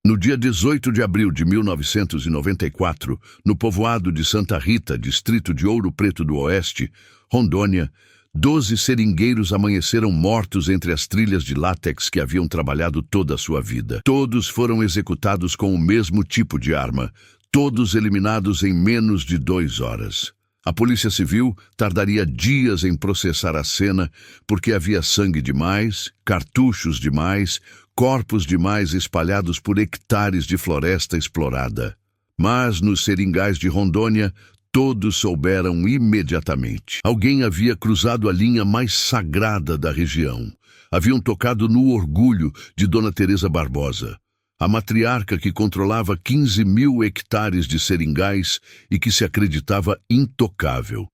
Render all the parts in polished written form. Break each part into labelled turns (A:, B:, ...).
A: No dia 18 de abril de 1994, no povoado de Santa Rita, distrito de Ouro Preto do Oeste, Rondônia, 12 seringueiros amanheceram mortos entre as trilhas de látex que haviam trabalhado toda a sua vida. Todos foram executados com o mesmo tipo de arma, todos eliminados em menos de 2 horas. A Polícia Civil tardaria dias em processar a cena porque havia sangue demais, cartuchos demais, corpos demais espalhados por hectares de floresta explorada. Mas nos seringais de Rondônia, todos souberam imediatamente. Alguém havia cruzado a linha mais sagrada da região. Haviam tocado no orgulho de Dona Teresa Barbosa, a matriarca que controlava 15.000 hectares de seringais e que se acreditava intocável.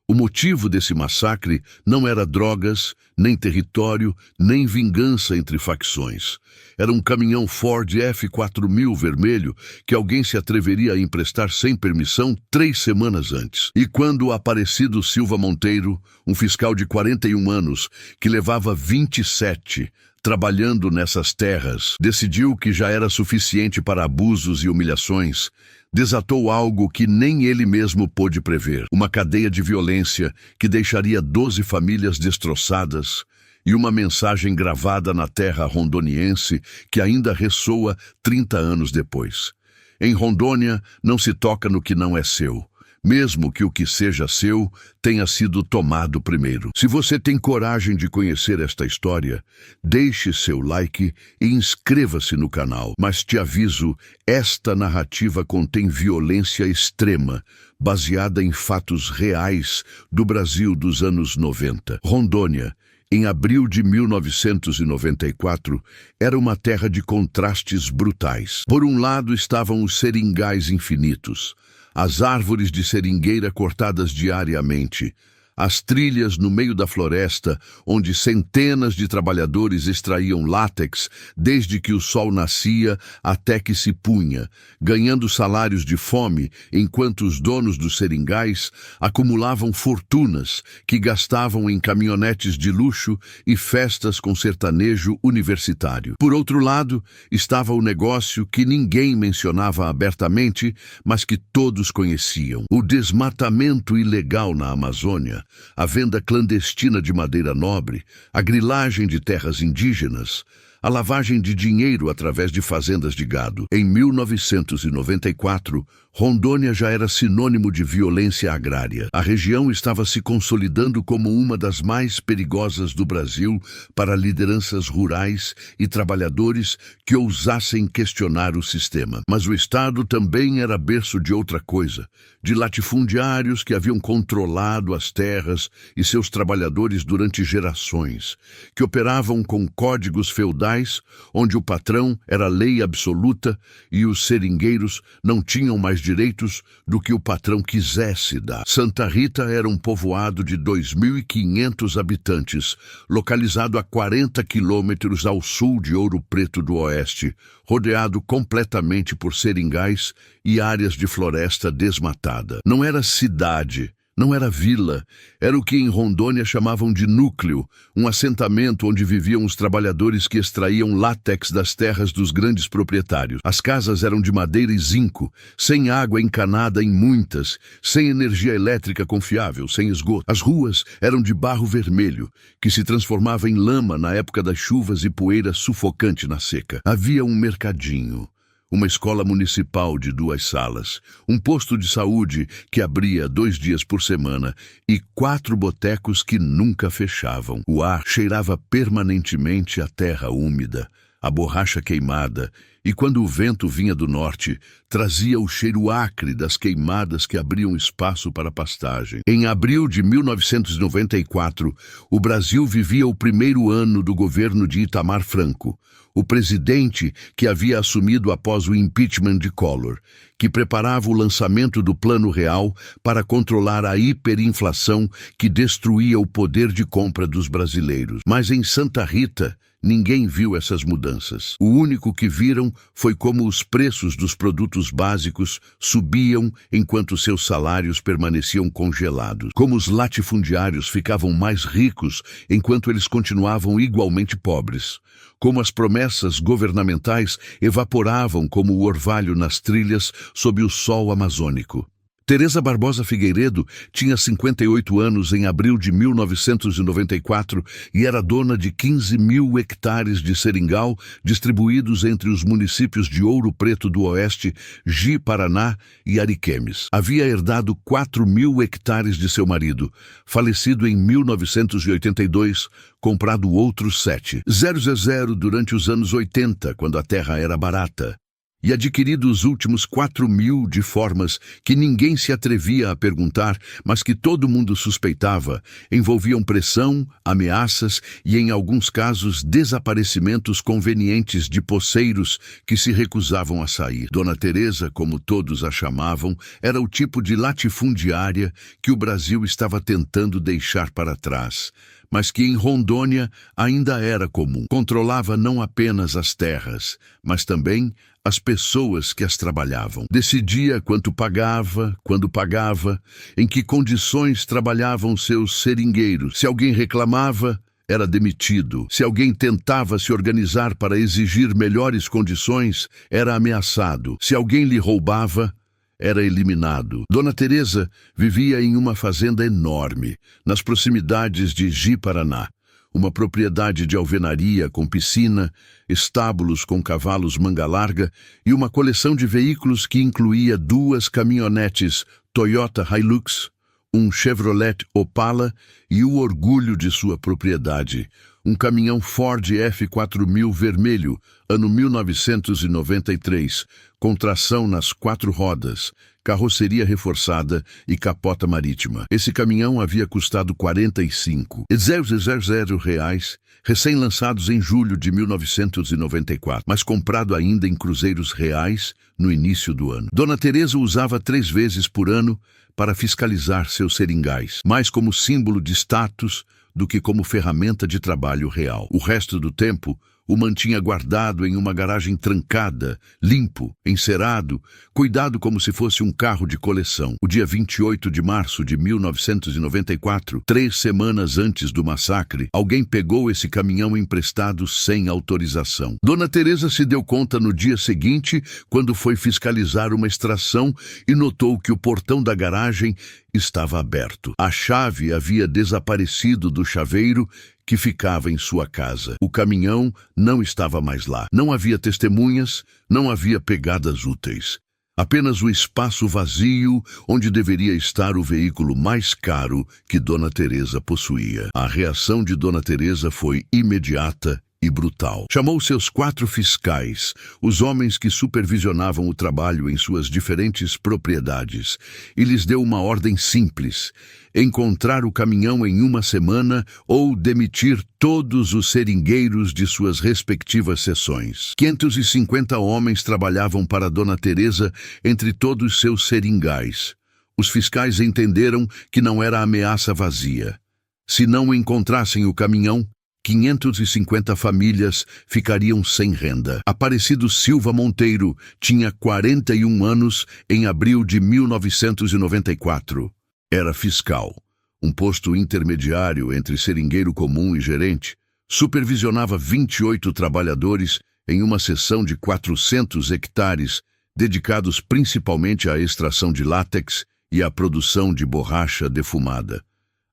A: O motivo desse massacre não era drogas, nem território, nem vingança entre facções. Era um caminhão Ford F4000 vermelho que alguém se atreveria a emprestar sem permissão 3 semanas antes. E quando o Aparecido Silva Monteiro, um fiscal de 41 anos, que levava 27 trabalhando nessas terras, decidiu que já era suficiente para abusos e humilhações, desatou algo que nem ele mesmo pôde prever. Uma cadeia de violência que deixaria 12 famílias destroçadas e uma mensagem gravada na terra rondoniense que ainda ressoa 30 anos depois. Em Rondônia não se toca no que não é seu, mesmo que o que seja seu tenha sido tomado primeiro. Se você tem coragem de conhecer esta história, deixe seu like e inscreva-se no canal. Mas te aviso, esta narrativa contém violência extrema, baseada em fatos reais do Brasil dos anos 90. Rondônia, em abril de 1994, era uma terra de contrastes brutais. Por um lado estavam os seringais infinitos, as árvores de seringueira cortadas diariamente, as trilhas no meio da floresta, onde centenas de trabalhadores extraíam látex desde que o sol nascia até que se punha, ganhando salários de fome, enquanto os donos dos seringais acumulavam fortunas que gastavam em caminhonetes de luxo e festas com sertanejo universitário. Por outro lado, estava o negócio que ninguém mencionava abertamente, mas que todos conheciam: o desmatamento ilegal na Amazônia, a venda clandestina de madeira nobre, a grilagem de terras indígenas, a lavagem de dinheiro através de fazendas de gado. Em 1994, Rondônia já era sinônimo de violência agrária. A região estava se consolidando como uma das mais perigosas do Brasil para lideranças rurais e trabalhadores que ousassem questionar o sistema. Mas o Estado também era berço de outra coisa, de latifundiários que haviam controlado as terras e seus trabalhadores durante gerações, que operavam com códigos feudais onde o patrão era lei absoluta e os seringueiros não tinham mais direitos do que o patrão quisesse dar. Santa Rita era um povoado de 2.500 habitantes, localizado a 40 quilômetros ao sul de Ouro Preto do Oeste, rodeado completamente por seringais e áreas de floresta desmatada. Não era cidade, não era vila, era o que em Rondônia chamavam de núcleo, um assentamento onde viviam os trabalhadores que extraíam látex das terras dos grandes proprietários. As casas eram de madeira e zinco, sem água encanada em muitas, sem energia elétrica confiável, sem esgoto. As ruas eram de barro vermelho, que se transformava em lama na época das chuvas e poeira sufocante na seca. Havia um mercadinho, uma escola municipal de 2 salas, um posto de saúde que abria 2 dias por semana e 4 botecos que nunca fechavam. O ar cheirava permanentemente a terra úmida, a borracha queimada, e quando o vento vinha do norte, trazia o cheiro acre das queimadas que abriam espaço para pastagem. Em abril de 1994, o Brasil vivia o primeiro ano do governo de Itamar Franco, o presidente que havia assumido após o impeachment de Collor, que preparava o lançamento do Plano Real para controlar a hiperinflação que destruía o poder de compra dos brasileiros. Mas em Santa Rita, ninguém viu essas mudanças. O único que viram foi como os preços dos produtos básicos subiam enquanto seus salários permaneciam congelados. Como os latifundiários ficavam mais ricos enquanto eles continuavam igualmente pobres. Como as promessas governamentais evaporavam como o orvalho nas trilhas sob o sol amazônico. Teresa Barbosa Figueiredo tinha 58 anos em abril de 1994 e era dona de 15.000 hectares de seringal distribuídos entre os municípios de Ouro Preto do Oeste, Ji-Paraná e Ariquemes. Havia herdado 4.000 hectares de seu marido, falecido em 1982, comprado outros 7.000 durante os anos 80, quando a terra era barata. E adquirido os últimos 4.000 de formas que ninguém se atrevia a perguntar, mas que todo mundo suspeitava, envolviam pressão, ameaças e, em alguns casos, desaparecimentos convenientes de poceiros que se recusavam a sair. Dona Teresa, como todos a chamavam, era o tipo de latifundiária que o Brasil estava tentando deixar para trás, mas que em Rondônia ainda era comum. Controlava não apenas as terras, mas também as pessoas que as trabalhavam. Decidia quanto pagava, quando pagava, em que condições trabalhavam seus seringueiros. Se alguém reclamava, era demitido. Se alguém tentava se organizar para exigir melhores condições, era ameaçado. Se alguém lhe roubava, era eliminado. Dona Teresa vivia em uma fazenda enorme, nas proximidades de Ji-Paraná. Uma propriedade de alvenaria com piscina, estábulos com cavalos manga larga e uma coleção de veículos que incluía 2 caminhonetes Toyota Hilux, um Chevrolet Opala e o orgulho de sua propriedade, um caminhão Ford F4000 vermelho, ano 1993, com tração nas 4 rodas, carroceria reforçada e capota marítima. Esse caminhão havia custado R$45.000, recém-lançados em julho de 1994, mas comprado ainda em cruzeiros reais no início do ano. Dona Teresa usava 3 vezes por ano para fiscalizar seus seringais, mais como símbolo de status do que como ferramenta de trabalho real. O resto do tempo o mantinha guardado em uma garagem trancada, limpo, encerado, cuidado como se fosse um carro de coleção. O dia 28 de março de 1994, 3 semanas antes do massacre, alguém pegou esse caminhão emprestado sem autorização. Dona Teresa se deu conta no dia seguinte, quando foi fiscalizar uma extração e notou que o portão da garagem estava aberto. A chave havia desaparecido do chaveiro que ficava em sua casa. O caminhão não estava mais lá. Não havia testemunhas, não havia pegadas úteis. Apenas o espaço vazio onde deveria estar o veículo mais caro que Dona Teresa possuía. A reação de Dona Teresa foi imediata e brutal. Chamou seus 4 fiscais, os homens que supervisionavam o trabalho em suas diferentes propriedades, e lhes deu uma ordem simples: encontrar o caminhão em 1 semana ou demitir todos os seringueiros de suas respectivas seções. 550 homens trabalhavam para Dona Teresa entre todos seus seringais. Os fiscais entenderam que não era ameaça vazia. Se não encontrassem o caminhão, 550 famílias ficariam sem renda. Aparecido Silva Monteiro tinha 41 anos em abril de 1994. Era fiscal, um posto intermediário entre seringueiro comum e gerente. Supervisionava 28 trabalhadores em uma seção de 400 hectares, dedicados principalmente à extração de látex e à produção de borracha defumada.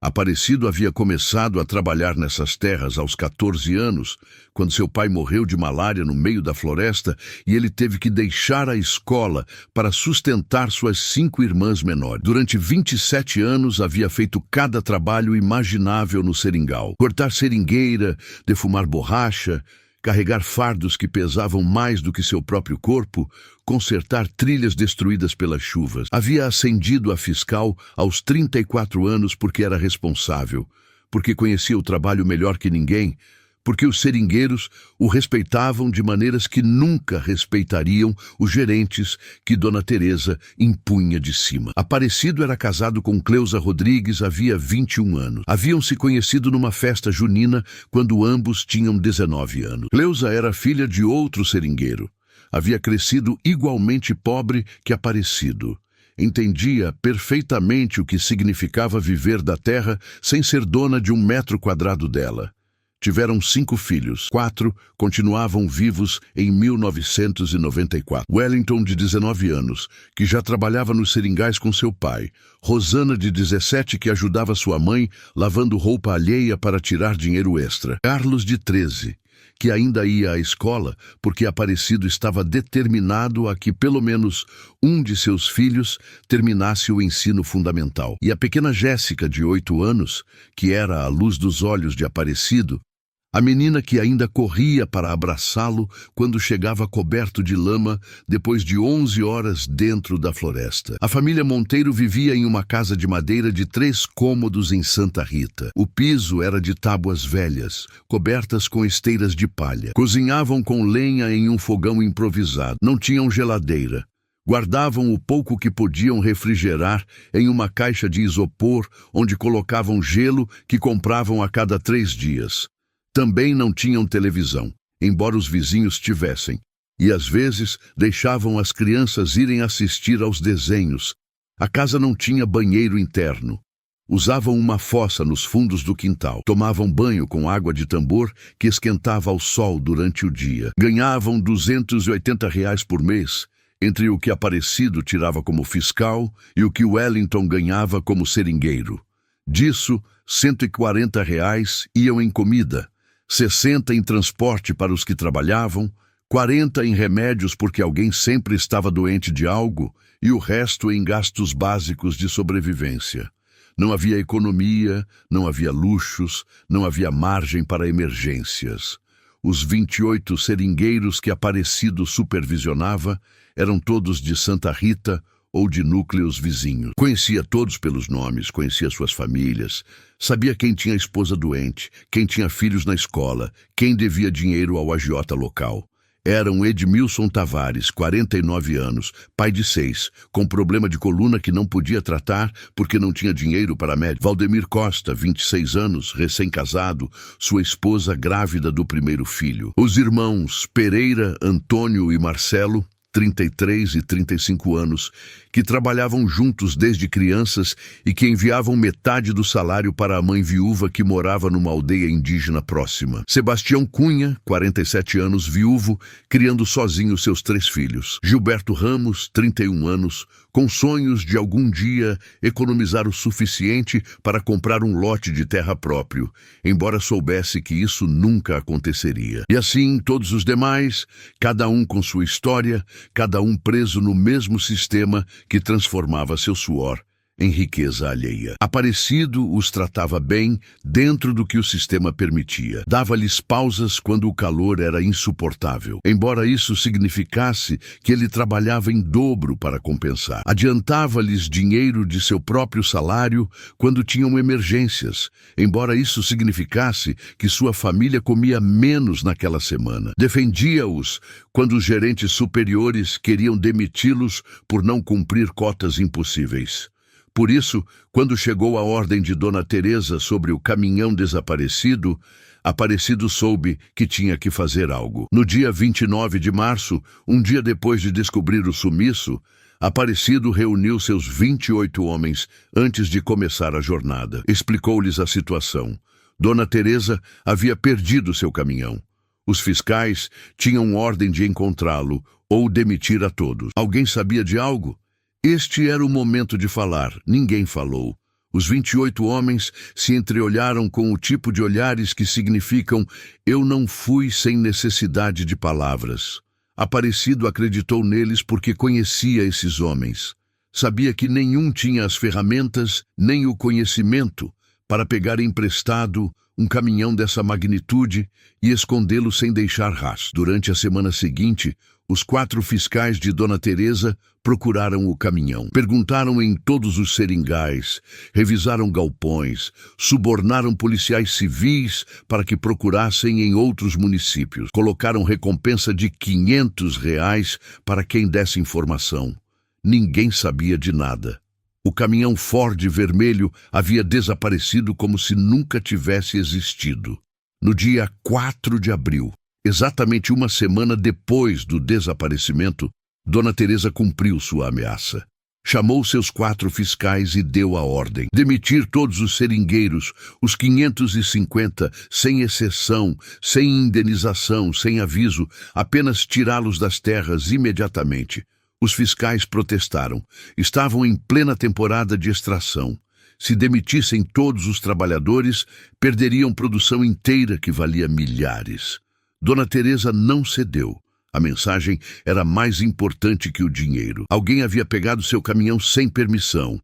A: Aparecido havia começado a trabalhar nessas terras aos 14 anos, quando seu pai morreu de malária no meio da floresta e ele teve que deixar a escola para sustentar suas 5 irmãs menores. Durante 27 anos havia feito cada trabalho imaginável no seringal: cortar seringueira, defumar borracha, carregar fardos que pesavam mais do que seu próprio corpo, consertar trilhas destruídas pelas chuvas. Havia ascendido a fiscal aos 34 anos porque era responsável, porque conhecia o trabalho melhor que ninguém, porque os seringueiros o respeitavam de maneiras que nunca respeitariam os gerentes que Dona Teresa impunha de cima. Aparecido era casado com Cleusa Rodrigues havia 21 anos. Haviam se conhecido numa festa junina quando ambos tinham 19 anos. Cleusa era filha de outro seringueiro. Havia crescido igualmente pobre que Aparecido. Entendia perfeitamente o que significava viver da terra sem ser dona de 1 metro quadrado dela. Tiveram 5 filhos. 4 continuavam vivos em 1994. Wellington, de 19 anos, que já trabalhava nos seringais com seu pai. Rosana, de 17, que ajudava sua mãe lavando roupa alheia para tirar dinheiro extra. Carlos, de 13, que ainda ia à escola porque Aparecido estava determinado a que pelo menos um de seus filhos terminasse o ensino fundamental. E a pequena Jéssica, de 8 anos, que era a luz dos olhos de Aparecido, a menina que ainda corria para abraçá-lo quando chegava coberto de lama depois de 11 horas dentro da floresta. A família Monteiro vivia em uma casa de madeira de 3 cômodos em Santa Rita. O piso era de tábuas velhas, cobertas com esteiras de palha. Cozinhavam com lenha em um fogão improvisado. Não tinham geladeira. Guardavam o pouco que podiam refrigerar em uma caixa de isopor onde colocavam gelo que compravam a cada 3 dias. Também não tinham televisão, embora os vizinhos tivessem, e às vezes deixavam as crianças irem assistir aos desenhos. A casa não tinha banheiro interno. Usavam uma fossa nos fundos do quintal. Tomavam banho com água de tambor que esquentava ao sol durante o dia. Ganhavam R$ 280 por mês, entre o que Aparecido tirava como fiscal e o que Wellington ganhava como seringueiro. Disso, R$ 140 iam em comida, 60 em transporte para os que trabalhavam, 40 em remédios porque alguém sempre estava doente de algo e o resto em gastos básicos de sobrevivência. Não havia economia, não havia luxos, não havia margem para emergências. Os 28 seringueiros que Aparecido supervisionava eram todos de Santa Rita ou de núcleos vizinhos. Conhecia todos pelos nomes, conhecia suas famílias, sabia quem tinha esposa doente, quem tinha filhos na escola, quem devia dinheiro ao agiota local. Eram Edmilson Tavares, 49 anos, pai de 6, com problema de coluna que não podia tratar porque não tinha dinheiro para médico. Valdemir Costa, 26 anos, recém-casado, sua esposa grávida do primeiro filho. Os irmãos Pereira, Antônio e Marcelo, 33 e 35 anos, que trabalhavam juntos desde crianças e que enviavam metade do salário para a mãe viúva que morava numa aldeia indígena próxima. Sebastião Cunha, 47 anos, viúvo, criando sozinho seus 3 filhos. Gilberto Ramos, 31 anos, com sonhos de algum dia economizar o suficiente para comprar um lote de terra próprio, embora soubesse que isso nunca aconteceria. E assim todos os demais, cada um com sua história, cada um preso no mesmo sistema que transformava seu suor em riqueza alheia. Aparecido os tratava bem dentro do que o sistema permitia. Dava-lhes pausas quando o calor era insuportável, embora isso significasse que ele trabalhava em dobro para compensar. Adiantava-lhes dinheiro de seu próprio salário quando tinham emergências, embora isso significasse que sua família comia menos naquela semana. Defendia-os quando os gerentes superiores queriam demiti-los por não cumprir cotas impossíveis. Por isso, quando chegou a ordem de Dona Teresa sobre o caminhão desaparecido, Aparecido soube que tinha que fazer algo. No dia 29 de março, um dia depois de descobrir o sumiço, Aparecido reuniu seus 28 homens antes de começar a jornada. Explicou-lhes a situação. Dona Teresa havia perdido seu caminhão. Os fiscais tinham ordem de encontrá-lo ou demitir a todos. Alguém sabia de algo? Este era o momento de falar. Ninguém falou. Os 28 homens se entreolharam com o tipo de olhares que significam "eu não fui sem necessidade de palavras". Aparecido acreditou neles porque conhecia esses homens. Sabia que nenhum tinha as ferramentas nem o conhecimento para pegar emprestado um caminhão dessa magnitude e escondê-lo sem deixar rastro. Durante a semana seguinte, Os 4 fiscais de Dona Teresa procuraram o caminhão. Perguntaram em todos os seringais, revisaram galpões, subornaram policiais civis para que procurassem em outros municípios. Colocaram recompensa de R$ 500 para quem desse informação. Ninguém sabia de nada. O caminhão Ford vermelho havia desaparecido como se nunca tivesse existido. No dia 4 de abril, exatamente uma semana depois do desaparecimento, Dona Teresa cumpriu sua ameaça. Chamou seus 4 fiscais e deu a ordem. Demitir todos os seringueiros, os 550, sem exceção, sem indenização, sem aviso, apenas tirá-los das terras imediatamente. Os fiscais protestaram. Estavam em plena temporada de extração. Se demitissem todos os trabalhadores, perderiam produção inteira que valia milhares. Dona Teresa não cedeu. A mensagem era mais importante que o dinheiro. Alguém havia pegado seu caminhão sem permissão.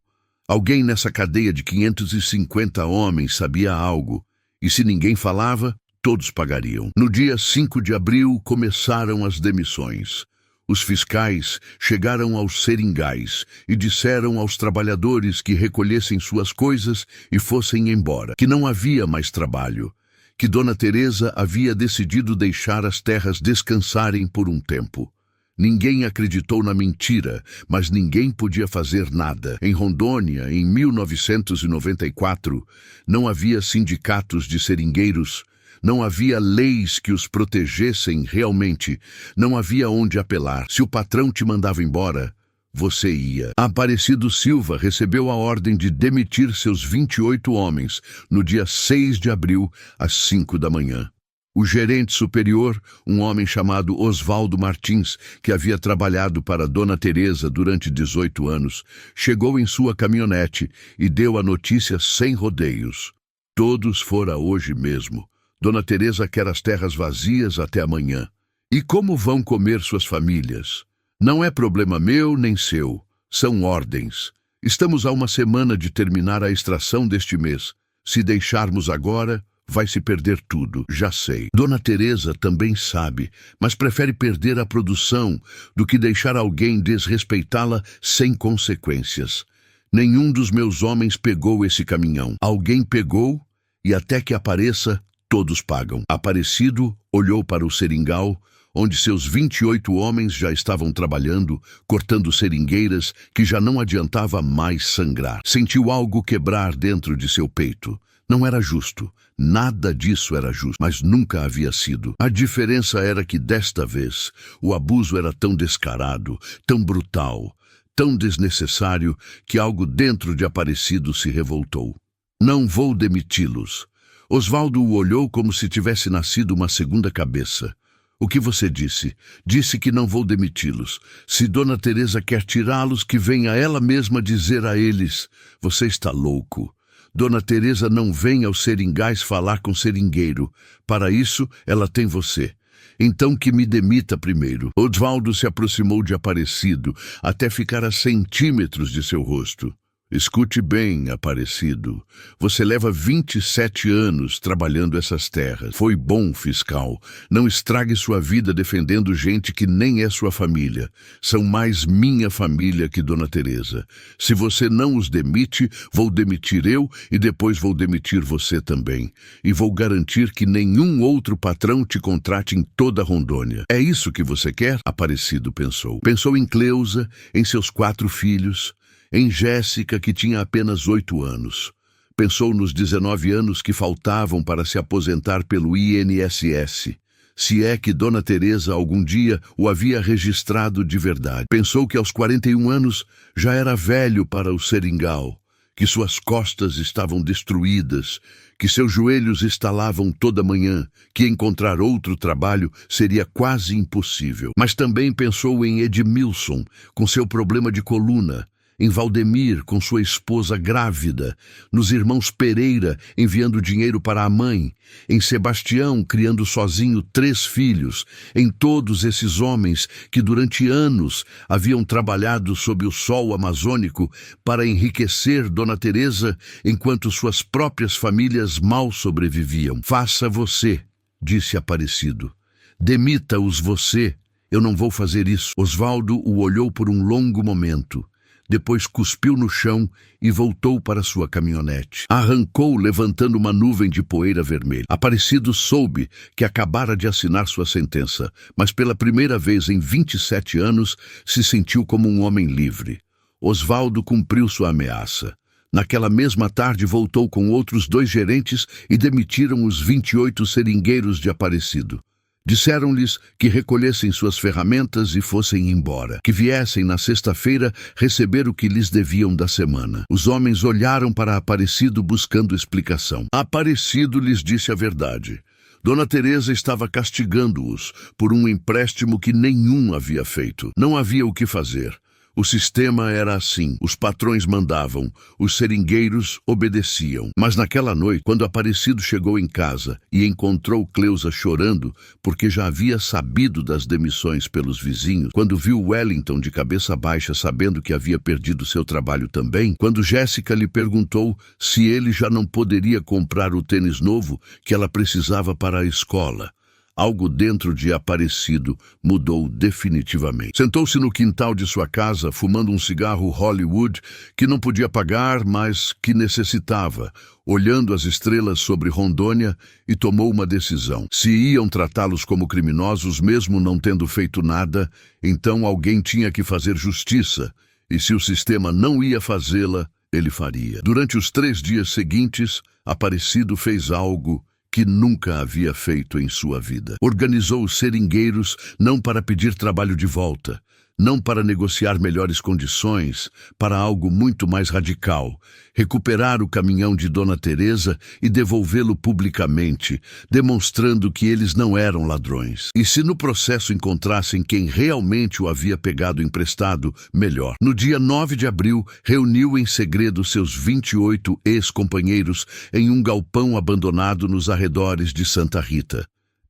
A: Alguém nessa cadeia de 550 homens sabia algo. E se ninguém falava, todos pagariam. No dia 5 de abril, começaram as demissões. Os fiscais chegaram aos seringais e disseram aos trabalhadores que recolhessem suas coisas e fossem embora, que não havia mais trabalho, que Dona Teresa havia decidido deixar as terras descansarem por um tempo. Ninguém acreditou na mentira, mas ninguém podia fazer nada. Em Rondônia, em 1994, não havia sindicatos de seringueiros. Não havia leis que os protegessem realmente. Não havia onde apelar. Se o patrão te mandava embora, você ia. Aparecido Silva recebeu a ordem de demitir seus 28 homens no dia 6 de abril, às 5 da manhã. O gerente superior, um homem chamado Osvaldo Martins, que havia trabalhado para Dona Teresa durante 18 anos, chegou em sua caminhonete e deu a notícia sem rodeios. Todos fora hoje mesmo. Dona Teresa quer as terras vazias até amanhã. E como vão comer suas famílias? Não é problema meu nem seu. São ordens. Estamos a uma semana de terminar a extração deste mês. Se deixarmos agora, vai se perder tudo. Já sei. Dona Teresa também sabe, mas prefere perder a produção do que deixar alguém desrespeitá-la sem consequências. Nenhum dos meus homens pegou esse caminhão. Alguém pegou e até que apareça, todos pagam. Aparecido olhou para o seringal, onde seus 28 homens já estavam trabalhando, cortando seringueiras que já não adiantava mais sangrar. Sentiu algo quebrar dentro de seu peito. Não era justo. Nada disso era justo, mas nunca havia sido. A diferença era que desta vez o abuso era tão descarado, tão brutal, tão desnecessário que algo dentro de Aparecido se revoltou. Não vou demiti-los. Osvaldo o olhou como se tivesse nascido uma segunda cabeça. O que você disse? Disse que não vou demiti-los. Se Dona Teresa quer tirá-los, que venha ela mesma dizer a eles. Você está louco. Dona Teresa não vem aos seringais falar com seringueiro. Para isso, ela tem você. Então que me demita primeiro. Osvaldo se aproximou de Aparecido, até ficar a centímetros de seu rosto. Escute bem, Aparecido. Você leva 27 anos trabalhando essas terras. Foi bom, fiscal. Não estrague sua vida defendendo gente que nem é sua família. São mais minha família que Dona Teresa. Se você não os demite, vou demitir eu e depois vou demitir você também. E vou garantir que nenhum outro patrão te contrate em toda Rondônia. É isso que você quer? Aparecido pensou. Pensou em Cleusa, em seus 4 filhos, em Jéssica, que tinha apenas 8 anos. Pensou nos 19 anos que faltavam para se aposentar pelo INSS, se é que Dona Teresa algum dia o havia registrado de verdade. Pensou que aos 41 anos já era velho para o seringal, que suas costas estavam destruídas, que seus joelhos estalavam toda manhã, que encontrar outro trabalho seria quase impossível. Mas também pensou em Edmilson, com seu problema de coluna, em Valdemir, com sua esposa grávida, nos irmãos Pereira, enviando dinheiro para a mãe, em Sebastião, criando sozinho 3 filhos, em todos esses homens que durante anos haviam trabalhado sob o sol amazônico para enriquecer Dona Teresa, enquanto suas próprias famílias mal sobreviviam. Faça você, disse Aparecido. Demita-os você Eu não vou fazer isso. Osvaldo o olhou por um longo momento. Depois cuspiu no chão e voltou para sua caminhonete. Arrancou, levantando uma nuvem de poeira vermelha. Aparecido soube que acabara de assinar sua sentença, mas pela primeira vez em 27 anos se sentiu como um homem livre. Osvaldo cumpriu sua ameaça. Naquela mesma tarde voltou com outros 2 gerentes e demitiram os 28 seringueiros de Aparecido. Disseram-lhes que recolhessem suas ferramentas e fossem embora, que viessem na sexta-feira receber o que lhes deviam da semana. Os homens olharam para Aparecido buscando explicação. Aparecido lhes disse a verdade. Dona Teresa estava castigando-os por um empréstimo que nenhum havia feito. Não havia o que fazer. O sistema era assim, os patrões mandavam, os seringueiros obedeciam. Mas naquela noite, quando Aparecido chegou em casa e encontrou Cleusa chorando, porque já havia sabido das demissões pelos vizinhos, quando viu Wellington de cabeça baixa sabendo que havia perdido seu trabalho também, quando Jéssica lhe perguntou se ele já não poderia comprar o tênis novo que ela precisava para a escola, algo dentro de Aparecido mudou definitivamente. Sentou-se no quintal de sua casa, fumando um cigarro Hollywood que não podia pagar, mas que necessitava, olhando as estrelas sobre Rondônia, e tomou uma decisão. Se iam tratá-los como criminosos, mesmo não tendo feito nada, então alguém tinha que fazer justiça, e se o sistema não ia fazê-la, ele faria. Durante os 3 dias seguintes, Aparecido fez algo que nunca havia feito em sua vida. Organizou os seringueiros não para pedir trabalho de volta, não para negociar melhores condições, para algo muito mais radical: recuperar o caminhão de Dona Teresa e devolvê-lo publicamente, demonstrando que eles não eram ladrões. E se no processo encontrassem quem realmente o havia pegado emprestado, melhor. No dia 9 de abril, reuniu em segredo seus 28 ex-companheiros em um galpão abandonado nos arredores de Santa Rita.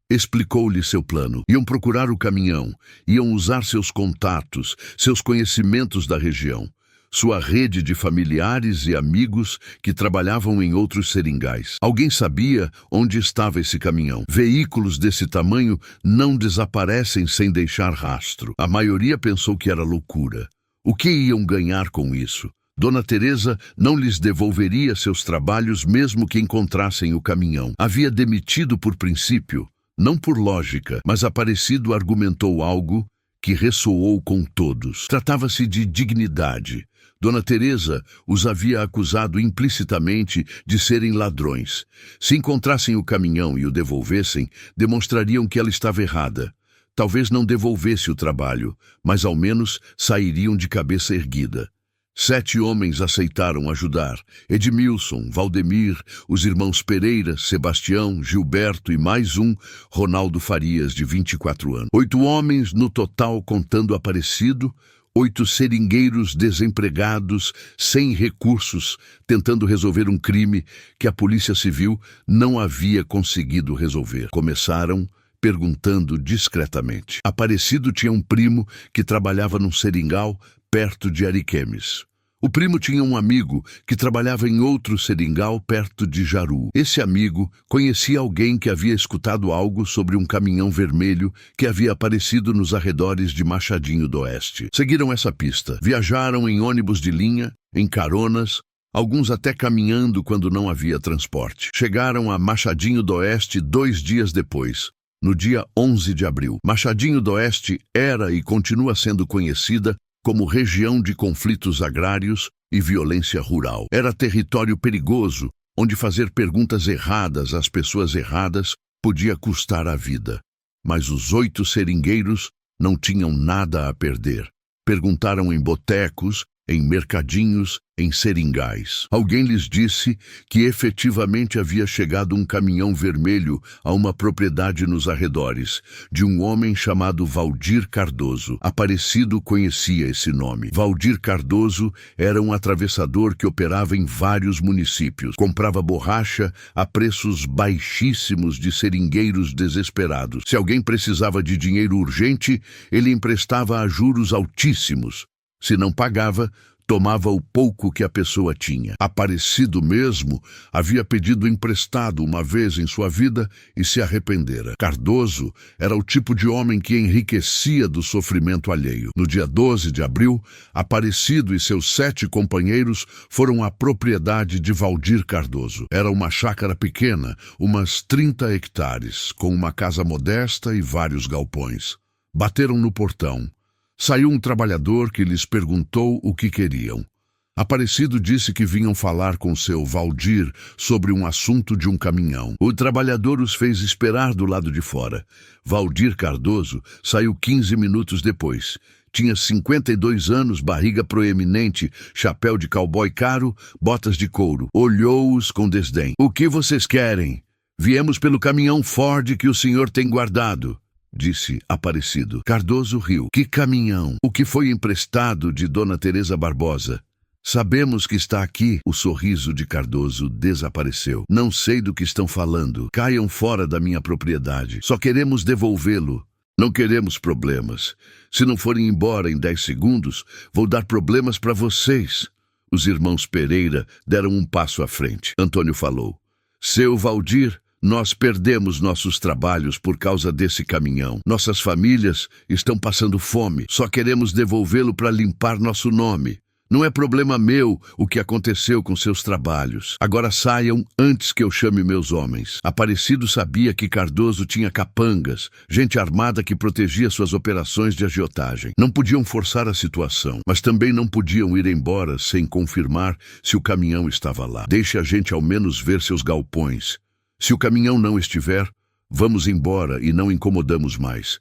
A: Explicou-lhe seu plano. Iam procurar o caminhão, iam usar seus contatos, seus conhecimentos da região, sua rede de familiares e amigos que trabalhavam em outros seringais. Alguém sabia onde estava esse caminhão. Veículos desse tamanho não desaparecem sem deixar rastro. A maioria pensou que era loucura. O que iam ganhar com isso? Dona Teresa não lhes devolveria seus trabalhos mesmo que encontrassem o caminhão. Havia demitido por princípio, não por lógica, mas Aparecido argumentou algo que ressoou com todos. Tratava-se de dignidade. Dona Teresa os havia acusado implicitamente de serem ladrões. Se encontrassem o caminhão e o devolvessem, demonstrariam que ela estava errada. Talvez não devolvesse o trabalho, mas ao menos sairiam de cabeça erguida. 7 homens aceitaram ajudar: Edmilson, Valdemir, os irmãos Pereira, Sebastião, Gilberto e mais um, Ronaldo Farias, de 24 anos. 8 homens no total, contando Aparecido, 8 seringueiros desempregados, sem recursos, tentando resolver um crime que a Polícia Civil não havia conseguido resolver. Começaram perguntando discretamente. Aparecido tinha um primo que trabalhava num seringal perto de Ariquemes. O primo tinha um amigo que trabalhava em outro seringal perto de Jaru. Esse amigo conhecia alguém que havia escutado algo sobre um caminhão vermelho que havia aparecido nos arredores de Machadinho do Oeste. Seguiram essa pista. Viajaram em ônibus de linha, em caronas, alguns até caminhando quando não havia transporte. Chegaram a Machadinho do Oeste 2 dias depois, no dia 11 de abril. Machadinho do Oeste era e continua sendo conhecida como região de conflitos agrários e violência rural. Era território perigoso, onde fazer perguntas erradas às pessoas erradas podia custar a vida. Mas os 8 seringueiros não tinham nada a perder. Perguntaram em botecos, em mercadinhos, em seringais. Alguém lhes disse que efetivamente havia chegado um caminhão vermelho a uma propriedade nos arredores, de um homem chamado Valdir Cardoso. Aparecido conhecia esse nome. Valdir Cardoso era um atravessador que operava em vários municípios. Comprava borracha a preços baixíssimos de seringueiros desesperados. Se alguém precisava de dinheiro urgente, ele emprestava a juros altíssimos. Se não pagava, tomava o pouco que a pessoa tinha. Aparecido mesmo havia pedido emprestado uma vez em sua vida e se arrependera. Cardoso era o tipo de homem que enriquecia do sofrimento alheio. No dia 12 de abril, Aparecido e seus 7 companheiros foram à propriedade de Valdir Cardoso. Era uma chácara pequena, umas 30 hectares, com uma casa modesta e vários galpões. Bateram no portão. Saiu um trabalhador que lhes perguntou o que queriam. Aparecido disse que vinham falar com seu Valdir sobre um assunto de um caminhão. O trabalhador os fez esperar do lado de fora. Valdir Cardoso saiu 15 minutos depois. Tinha 52 anos, barriga proeminente, chapéu de cowboy caro, botas de couro. Olhou-os com desdém. "O que vocês querem? Viemos pelo caminhão Ford que o senhor tem guardado", disse Aparecido. Cardoso riu. "Que caminhão? O que foi emprestado de Dona Teresa Barbosa?" "Sabemos que está aqui." O sorriso de Cardoso desapareceu. "Não sei do que estão falando. Caiam fora da minha propriedade. Só queremos devolvê-lo. Não queremos problemas. Se não forem embora em 10 segundos, vou dar problemas para vocês." Os irmãos Pereira deram um passo à frente. Antônio falou. "Seu Valdir, nós perdemos nossos trabalhos por causa desse caminhão. Nossas famílias estão passando fome. Só queremos devolvê-lo para limpar nosso nome. Não é problema meu o que aconteceu com seus trabalhos. Agora saiam antes que eu chame meus homens." Aparecido sabia que Cardoso tinha capangas, gente armada que protegia suas operações de agiotagem. Não podiam forçar a situação, mas também não podiam ir embora sem confirmar se o caminhão estava lá. "Deixe a gente ao menos ver seus galpões. Se o caminhão não estiver, vamos embora e não incomodamos mais.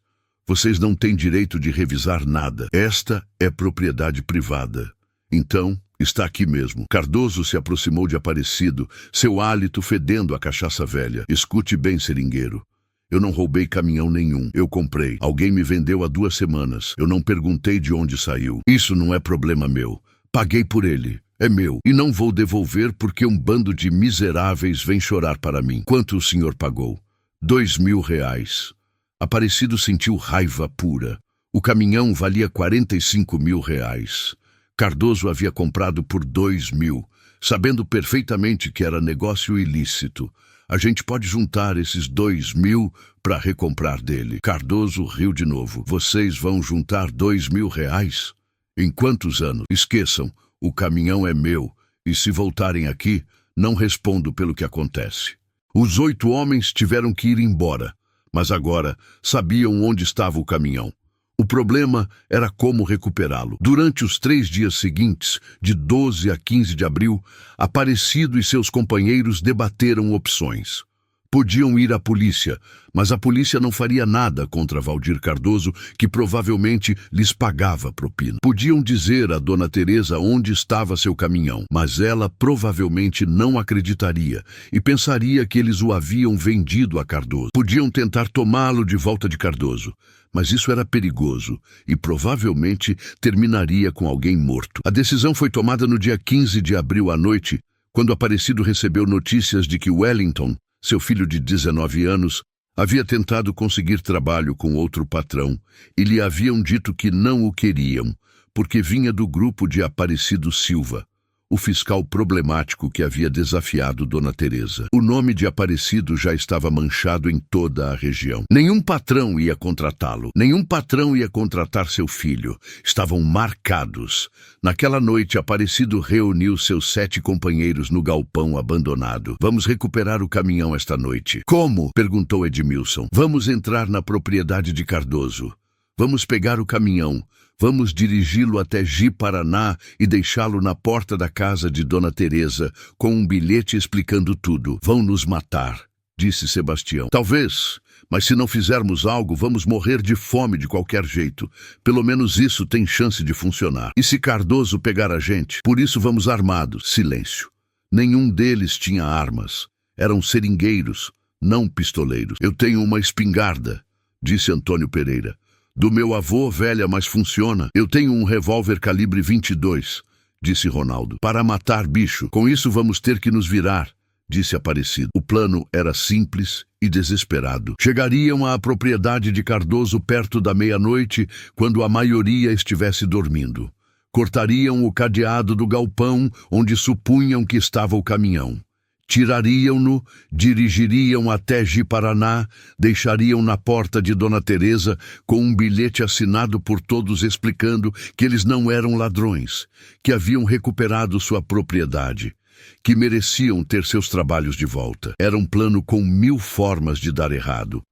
A: Vocês não têm direito de revisar nada. Esta é propriedade privada. Então, está aqui mesmo." Cardoso se aproximou de Aparecido, seu hálito fedendo a cachaça velha. "Escute bem, seringueiro. Eu não roubei caminhão nenhum. Eu comprei. Alguém me vendeu há 2 semanas. Eu não perguntei de onde saiu. Isso não é problema meu. Paguei por ele. É meu. E não vou devolver porque um bando de miseráveis vem chorar para mim." "Quanto o senhor pagou?" R$2.000. Aparecido sentiu raiva pura. O caminhão valia R$45.000. Cardoso havia comprado por 2.000, sabendo perfeitamente que era negócio ilícito. "A gente pode juntar esses 2.000 para recomprar dele." Cardoso riu de novo. "Vocês vão juntar R$2.000? Em quantos anos? Esqueçam, o caminhão é meu, e se voltarem aqui, não respondo pelo que acontece." Os 8 homens tiveram que ir embora, mas agora sabiam onde estava o caminhão. O problema era como recuperá-lo. Durante os 3 dias seguintes, de 12 a 15 de abril, Aparecido e seus companheiros debateram opções. Podiam ir à polícia, mas a polícia não faria nada contra Valdir Cardoso, que provavelmente lhes pagava propina. Podiam dizer a Dona Teresa onde estava seu caminhão, mas ela provavelmente não acreditaria e pensaria que eles o haviam vendido a Cardoso. Podiam tentar tomá-lo de volta de Cardoso, mas isso era perigoso e provavelmente terminaria com alguém morto. A decisão foi tomada no dia 15 de abril à noite, quando Aparecido recebeu notícias de que Wellington, seu filho de 19 anos, havia tentado conseguir trabalho com outro patrão e lhe haviam dito que não o queriam, porque vinha do grupo de Aparecido Silva, o fiscal problemático que havia desafiado Dona Teresa. O nome de Aparecido já estava manchado em toda a região. Nenhum patrão ia contratá-lo. Nenhum patrão ia contratar seu filho. Estavam marcados. Naquela noite, Aparecido reuniu seus 7 companheiros no galpão abandonado. "Vamos recuperar o caminhão esta noite." "Como?" perguntou Edmilson. "Vamos entrar na propriedade de Cardoso. Vamos pegar o caminhão. Vamos dirigi-lo até Ji-Paraná e deixá-lo na porta da casa de Dona Teresa, com um bilhete explicando tudo. Vão nos matar", disse Sebastião. "Talvez, mas se não fizermos algo, vamos morrer de fome de qualquer jeito. Pelo menos isso tem chance de funcionar. E se Cardoso pegar a gente? Por isso vamos armados." Silêncio. Nenhum deles tinha armas. Eram seringueiros, não pistoleiros. "Eu tenho uma espingarda", disse Antônio Pereira. "Do meu avô, velha, mas funciona." "Eu tenho um revólver calibre 22, disse Ronaldo. "Para matar bicho. Com isso vamos ter que nos virar", disse Aparecido. O plano era simples e desesperado. Chegariam à propriedade de Cardoso perto da meia-noite, quando a maioria estivesse dormindo. Cortariam o cadeado do galpão onde supunham que estava o caminhão. Tirariam-no, dirigiriam até Ji-Paraná, deixariam na porta de Dona Teresa com um bilhete assinado por todos explicando que eles não eram ladrões, que haviam recuperado sua propriedade, que mereciam ter seus trabalhos de volta. Era um plano com 1000 formas de dar errado,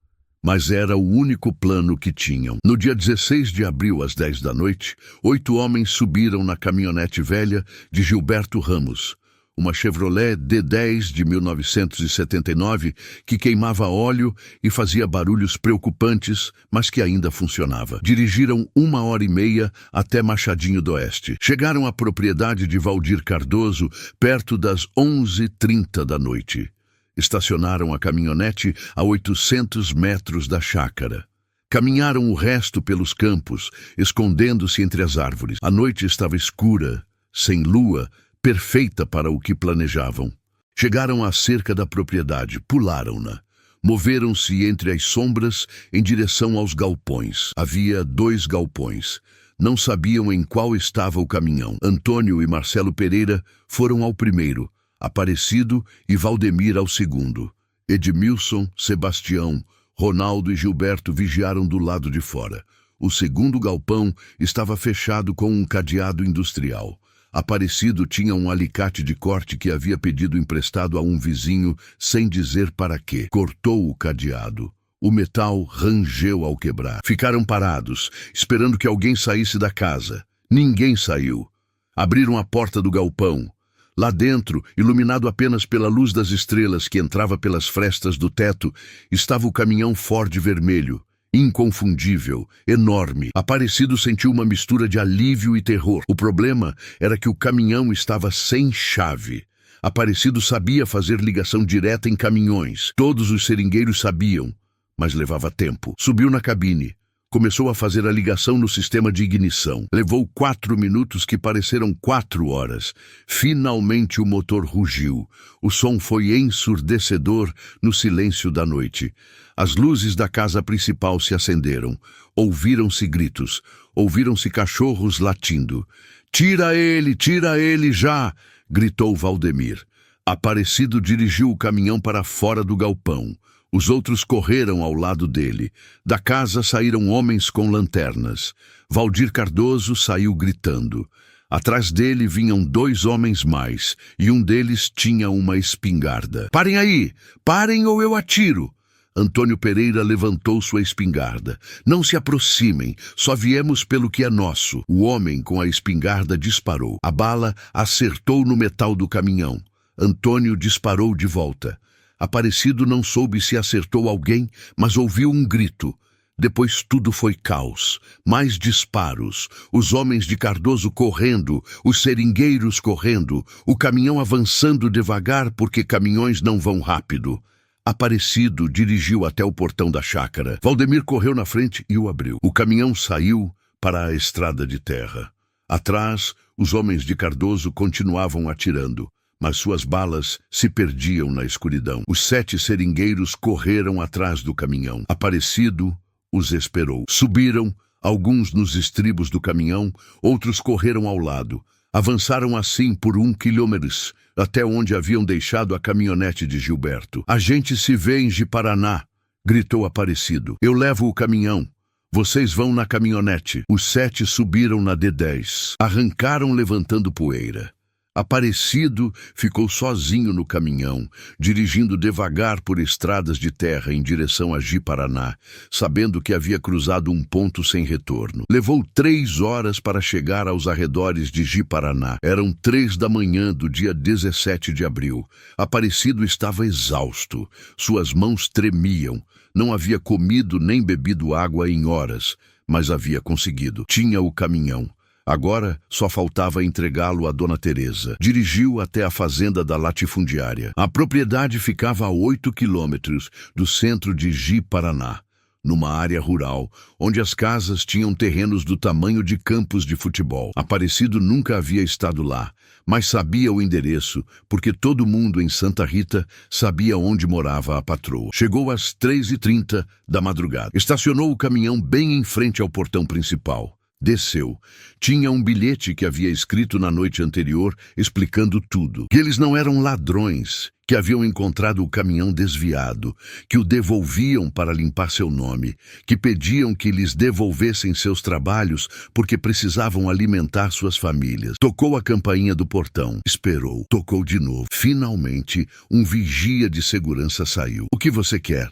A: mas era o único plano que tinham. No dia 16 de abril, às 10 da noite, 8 homens subiram na caminhonete velha de Gilberto Ramos, uma Chevrolet D10 de 1979 que queimava óleo e fazia barulhos preocupantes, mas que ainda funcionava. Dirigiram 1h30 até Machadinho do Oeste. Chegaram à propriedade de Valdir Cardoso perto das 11h30 da noite. Estacionaram a caminhonete a 800 metros da chácara. Caminharam o resto pelos campos, escondendo-se entre as árvores. A noite estava escura, sem lua, perfeita para o que planejavam. Chegaram à cerca da propriedade, pularam-na. Moveram-se entre as sombras em direção aos galpões. Havia 2 galpões. Não sabiam em qual estava o caminhão. Antônio e Marcelo Pereira foram ao primeiro, Aparecido e Valdemir ao segundo. Edmilson, Sebastião, Ronaldo e Gilberto vigiaram do lado de fora. O segundo galpão estava fechado com um cadeado industrial. Aparecido tinha um alicate de corte que havia pedido emprestado a um vizinho sem dizer para quê. Cortou o cadeado. O metal rangeu ao quebrar. Ficaram parados, esperando que alguém saísse da casa. Ninguém saiu. Abriram a porta do galpão. Lá dentro, iluminado apenas pela luz das estrelas que entrava pelas frestas do teto, estava o caminhão Ford vermelho. Inconfundível, enorme. Aparecido sentiu uma mistura de alívio e terror. O problema era que o caminhão estava sem chave. Aparecido sabia fazer ligação direta em caminhões. Todos os seringueiros sabiam, mas levava tempo. Subiu na cabine. Começou a fazer a ligação no sistema de ignição. Levou 4 minutos que pareceram 4 horas. Finalmente o motor rugiu. O som foi ensurdecedor no silêncio da noite. As luzes da casa principal se acenderam. Ouviram-se gritos. Ouviram-se cachorros latindo. Tira ele já!" gritou Valdemir. Aparecido dirigiu o caminhão para fora do galpão. Os outros correram ao lado dele. Da casa saíram homens com lanternas. Valdir Cardoso saiu gritando. Atrás dele vinham 2 homens mais, e um deles tinha uma espingarda. "Parem aí! Parem ou eu atiro!" Antônio Pereira levantou sua espingarda. "Não se aproximem, só viemos pelo que é nosso." O homem com a espingarda disparou. A bala acertou no metal do caminhão. Antônio disparou de volta. Aparecido não soube se acertou alguém, mas ouviu um grito. Depois tudo foi caos. Mais disparos. Os homens de Cardoso correndo, os seringueiros correndo, o caminhão avançando devagar porque caminhões não vão rápido. Aparecido dirigiu até o portão da chácara. Valdemir correu na frente e o abriu. O caminhão saiu para a estrada de terra. Atrás, os homens de Cardoso continuavam atirando, mas suas balas se perdiam na escuridão. Os 7 seringueiros correram atrás do caminhão. Aparecido os esperou. Subiram, alguns nos estribos do caminhão, outros correram ao lado. Avançaram assim por 1 quilômetro, até onde haviam deixado a caminhonete de Gilberto. "A gente se vê em Ji-Paraná", gritou Aparecido. "Eu levo o caminhão. Vocês vão na caminhonete." Os 7 subiram na D10. Arrancaram levantando poeira. Aparecido ficou sozinho no caminhão, dirigindo devagar por estradas de terra em direção a Ji-Paraná, sabendo que havia cruzado um ponto sem retorno. Levou 3 horas para chegar aos arredores de Ji-Paraná. Eram 3 da manhã do dia 17 de abril. Aparecido estava exausto. Suas mãos tremiam. Não havia comido nem bebido água em horas, mas havia conseguido. Tinha o caminhão. Agora só faltava entregá-lo a Dona Teresa. Dirigiu até a fazenda da latifundiária. A propriedade ficava a 8 quilômetros do centro de Ji-Paraná, numa área rural, onde as casas tinham terrenos do tamanho de campos de futebol. Aparecido nunca havia estado lá, mas sabia o endereço, porque todo mundo em Santa Rita sabia onde morava a patroa. Chegou às 3h30 da madrugada. Estacionou o caminhão bem em frente ao portão principal. Desceu. Tinha um bilhete que havia escrito na noite anterior, explicando tudo. Que eles não eram ladrões, que haviam encontrado o caminhão desviado, que o devolviam para limpar seu nome, que pediam que lhes devolvessem seus trabalhos porque precisavam alimentar suas famílias. Tocou a campainha do portão. Esperou. Tocou de novo. Finalmente, um vigia de segurança saiu. O que você quer?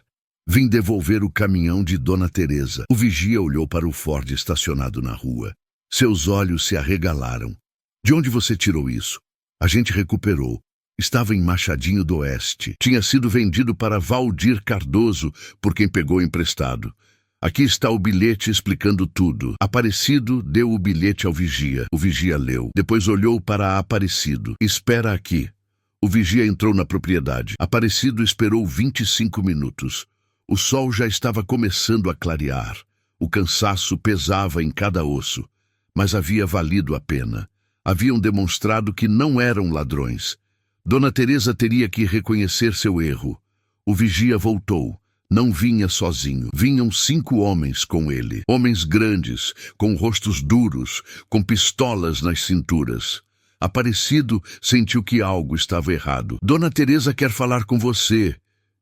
A: Vim devolver o caminhão de Dona Teresa. O vigia olhou para o Ford estacionado na rua. Seus olhos se arregalaram. De onde você tirou isso? A gente recuperou. Estava em Machadinho do Oeste. Tinha sido vendido para Valdir Cardoso, por quem pegou emprestado. Aqui está o bilhete explicando tudo. Aparecido deu o bilhete ao vigia. O vigia leu. Depois olhou para Aparecido. Espera aqui. O vigia entrou na propriedade. Aparecido esperou 25 minutos. O sol já estava começando a clarear. O cansaço pesava em cada osso, mas havia valido a pena. Haviam demonstrado que não eram ladrões. Dona Teresa teria que reconhecer seu erro. O vigia voltou. Não vinha sozinho. Vinham 5 homens com ele. Homens grandes, com rostos duros, com pistolas nas cinturas. Aparecido sentiu que algo estava errado. Dona Teresa quer falar com você,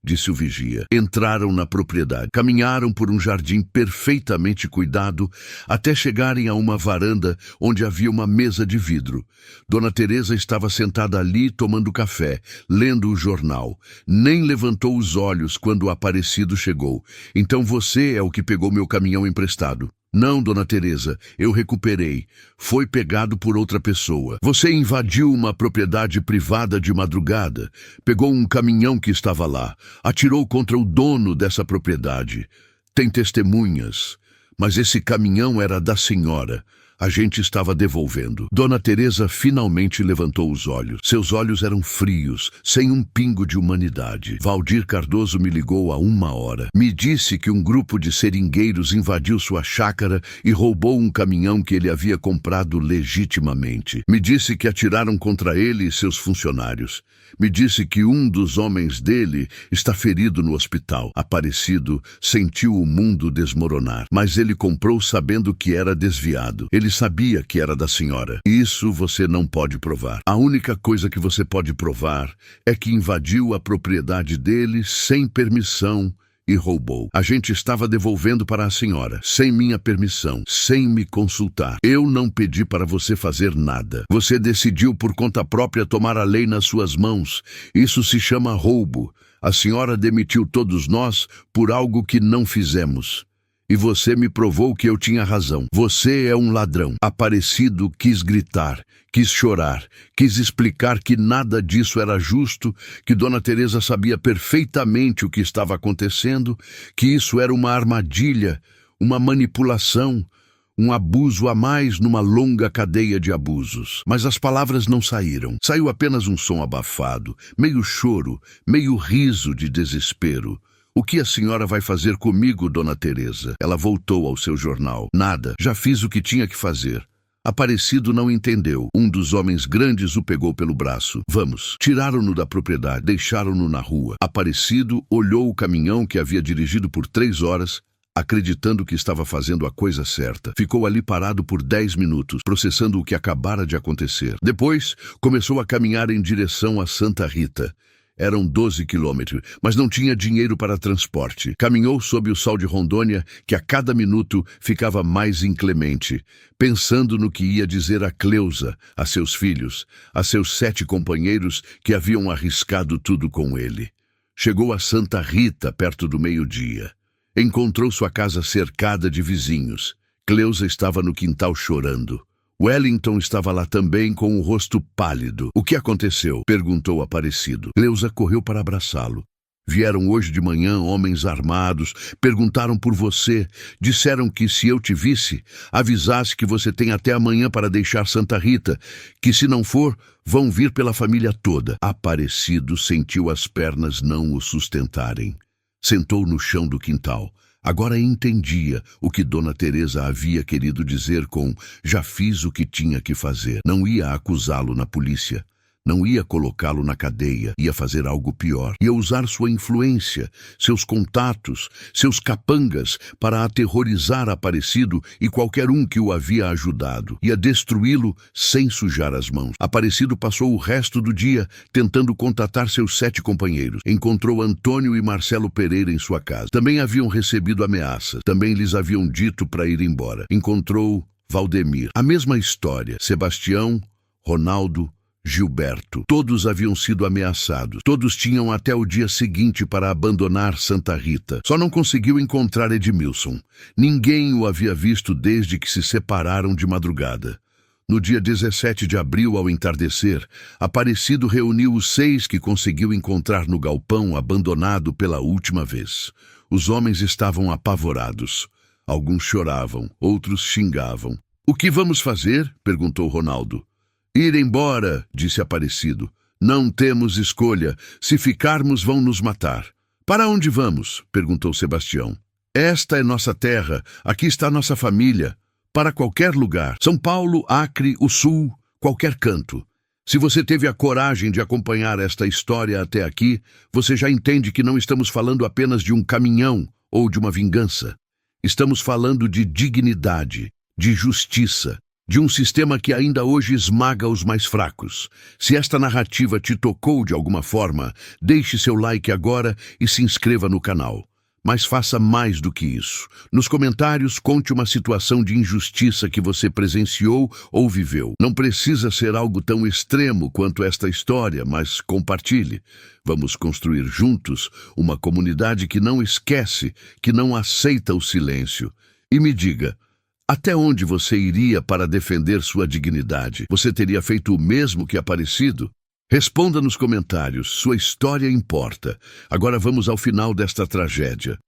A: disse o vigia. Entraram na propriedade. Caminharam por um jardim perfeitamente cuidado até chegarem a uma varanda onde havia uma mesa de vidro. Dona Teresa estava sentada ali tomando café, lendo o jornal. Nem levantou os olhos quando o Aparecido chegou. Então você é o que pegou meu caminhão emprestado. Não, Dona Teresa, eu recuperei. Foi pegado por outra pessoa. Você invadiu uma propriedade privada de madrugada, pegou um caminhão que estava lá, atirou contra o dono dessa propriedade. Tem testemunhas, mas esse caminhão era da senhora. A gente estava devolvendo. Dona Teresa finalmente levantou os olhos. Seus olhos eram frios, sem um pingo de humanidade. Valdir Cardoso me ligou há 1 hora. Me disse que um grupo de seringueiros invadiu sua chácara e roubou um caminhão que ele havia comprado legitimamente. Me disse que atiraram contra ele e seus funcionários. Me disse que um dos homens dele está ferido no hospital. Aparecido sentiu o mundo desmoronar, mas ele comprou sabendo que era desviado. Ele sabia que era da senhora. Isso você não pode provar. A única coisa que você pode provar é que invadiu a propriedade dele sem permissão e roubou. A gente estava devolvendo para a senhora, sem minha permissão, sem me consultar. Eu não pedi para você fazer nada. Você decidiu por conta própria tomar a lei nas suas mãos. Isso se chama roubo. A senhora demitiu todos nós por algo que não fizemos. E você me provou que eu tinha razão. Você é um ladrão. Aparecido quis gritar, quis chorar, quis explicar que nada disso era justo, que Dona Teresa sabia perfeitamente o que estava acontecendo, que isso era uma armadilha, uma manipulação, um abuso a mais numa longa cadeia de abusos. Mas as palavras não saíram. Saiu apenas um som abafado, meio choro, meio riso de desespero. O que a senhora vai fazer comigo, Dona Teresa? Ela voltou ao seu jornal. Nada. Já fiz o que tinha que fazer. Aparecido não entendeu. Um dos homens grandes o pegou pelo braço. Vamos. Tiraram-no da propriedade. Deixaram-no na rua. Aparecido olhou o caminhão que havia dirigido por 3 horas, acreditando que estava fazendo a coisa certa. Ficou ali parado por 10 minutos, processando o que acabara de acontecer. Depois, começou a caminhar em direção a Santa Rita. Eram 12 quilômetros, mas não tinha dinheiro para transporte. Caminhou sob o sol de Rondônia, que a cada minuto ficava mais inclemente, pensando no que ia dizer a Cleusa, a seus filhos, a seus 7 companheiros que haviam arriscado tudo com ele. Chegou a Santa Rita perto do meio-dia. Encontrou sua casa cercada de vizinhos. Cleusa estava no quintal chorando. Wellington estava lá também com o rosto pálido. O que aconteceu? Perguntou Aparecido. Cleusa correu para abraçá-lo. Vieram hoje de manhã homens armados, perguntaram por você, disseram que se eu te visse, avisasse que você tem até amanhã para deixar Santa Rita, que se não for, vão vir pela família toda. Aparecido sentiu as pernas não o sustentarem. Sentou no chão do quintal. Agora entendia o que Dona Teresa havia querido dizer com "já fiz o que tinha que fazer". Não ia acusá-lo na polícia. Não ia colocá-lo na cadeia, ia fazer algo pior. Ia usar sua influência, seus contatos, seus capangas para aterrorizar Aparecido e qualquer um que o havia ajudado. Ia destruí-lo sem sujar as mãos. Aparecido passou o resto do dia tentando contatar seus 7 companheiros. Encontrou Antônio e Marcelo Pereira em sua casa. Também haviam recebido ameaças. Também lhes haviam dito para ir embora. Encontrou Valdemir. A mesma história. Sebastião, Ronaldo, Gilberto. Todos haviam sido ameaçados. Todos tinham até o dia seguinte para abandonar Santa Rita. Só não conseguiu encontrar Edmilson. Ninguém o havia visto desde que se separaram de madrugada. No dia 17 de abril, ao entardecer, Aparecido reuniu os 6 que conseguiu encontrar no galpão abandonado pela última vez. Os homens estavam apavorados. Alguns choravam, outros xingavam. "O que vamos fazer?" perguntou Ronaldo. "Ir embora", disse Aparecido. "Não temos escolha. Se ficarmos, vão nos matar." "Para onde vamos?" perguntou Sebastião. "Esta é nossa terra. Aqui está nossa família. Para qualquer lugar. São Paulo, Acre, o Sul, qualquer canto. Se você teve a coragem de acompanhar esta história até aqui, você já entende que não estamos falando apenas de um caminhão ou de uma vingança. Estamos falando de dignidade, de justiça, de um sistema que ainda hoje esmaga os mais fracos. Se esta narrativa te tocou de alguma forma, deixe seu like agora e se inscreva no canal. Mas faça mais do que isso. Nos comentários, conte uma situação de injustiça que você presenciou ou viveu. Não precisa ser algo tão extremo quanto esta história, mas compartilhe. Vamos construir juntos uma comunidade que não esquece, que não aceita o silêncio. E me diga, até onde você iria para defender sua dignidade? Você teria feito o mesmo que Aparecido? Responda nos comentários, sua história importa. Agora vamos ao final desta tragédia.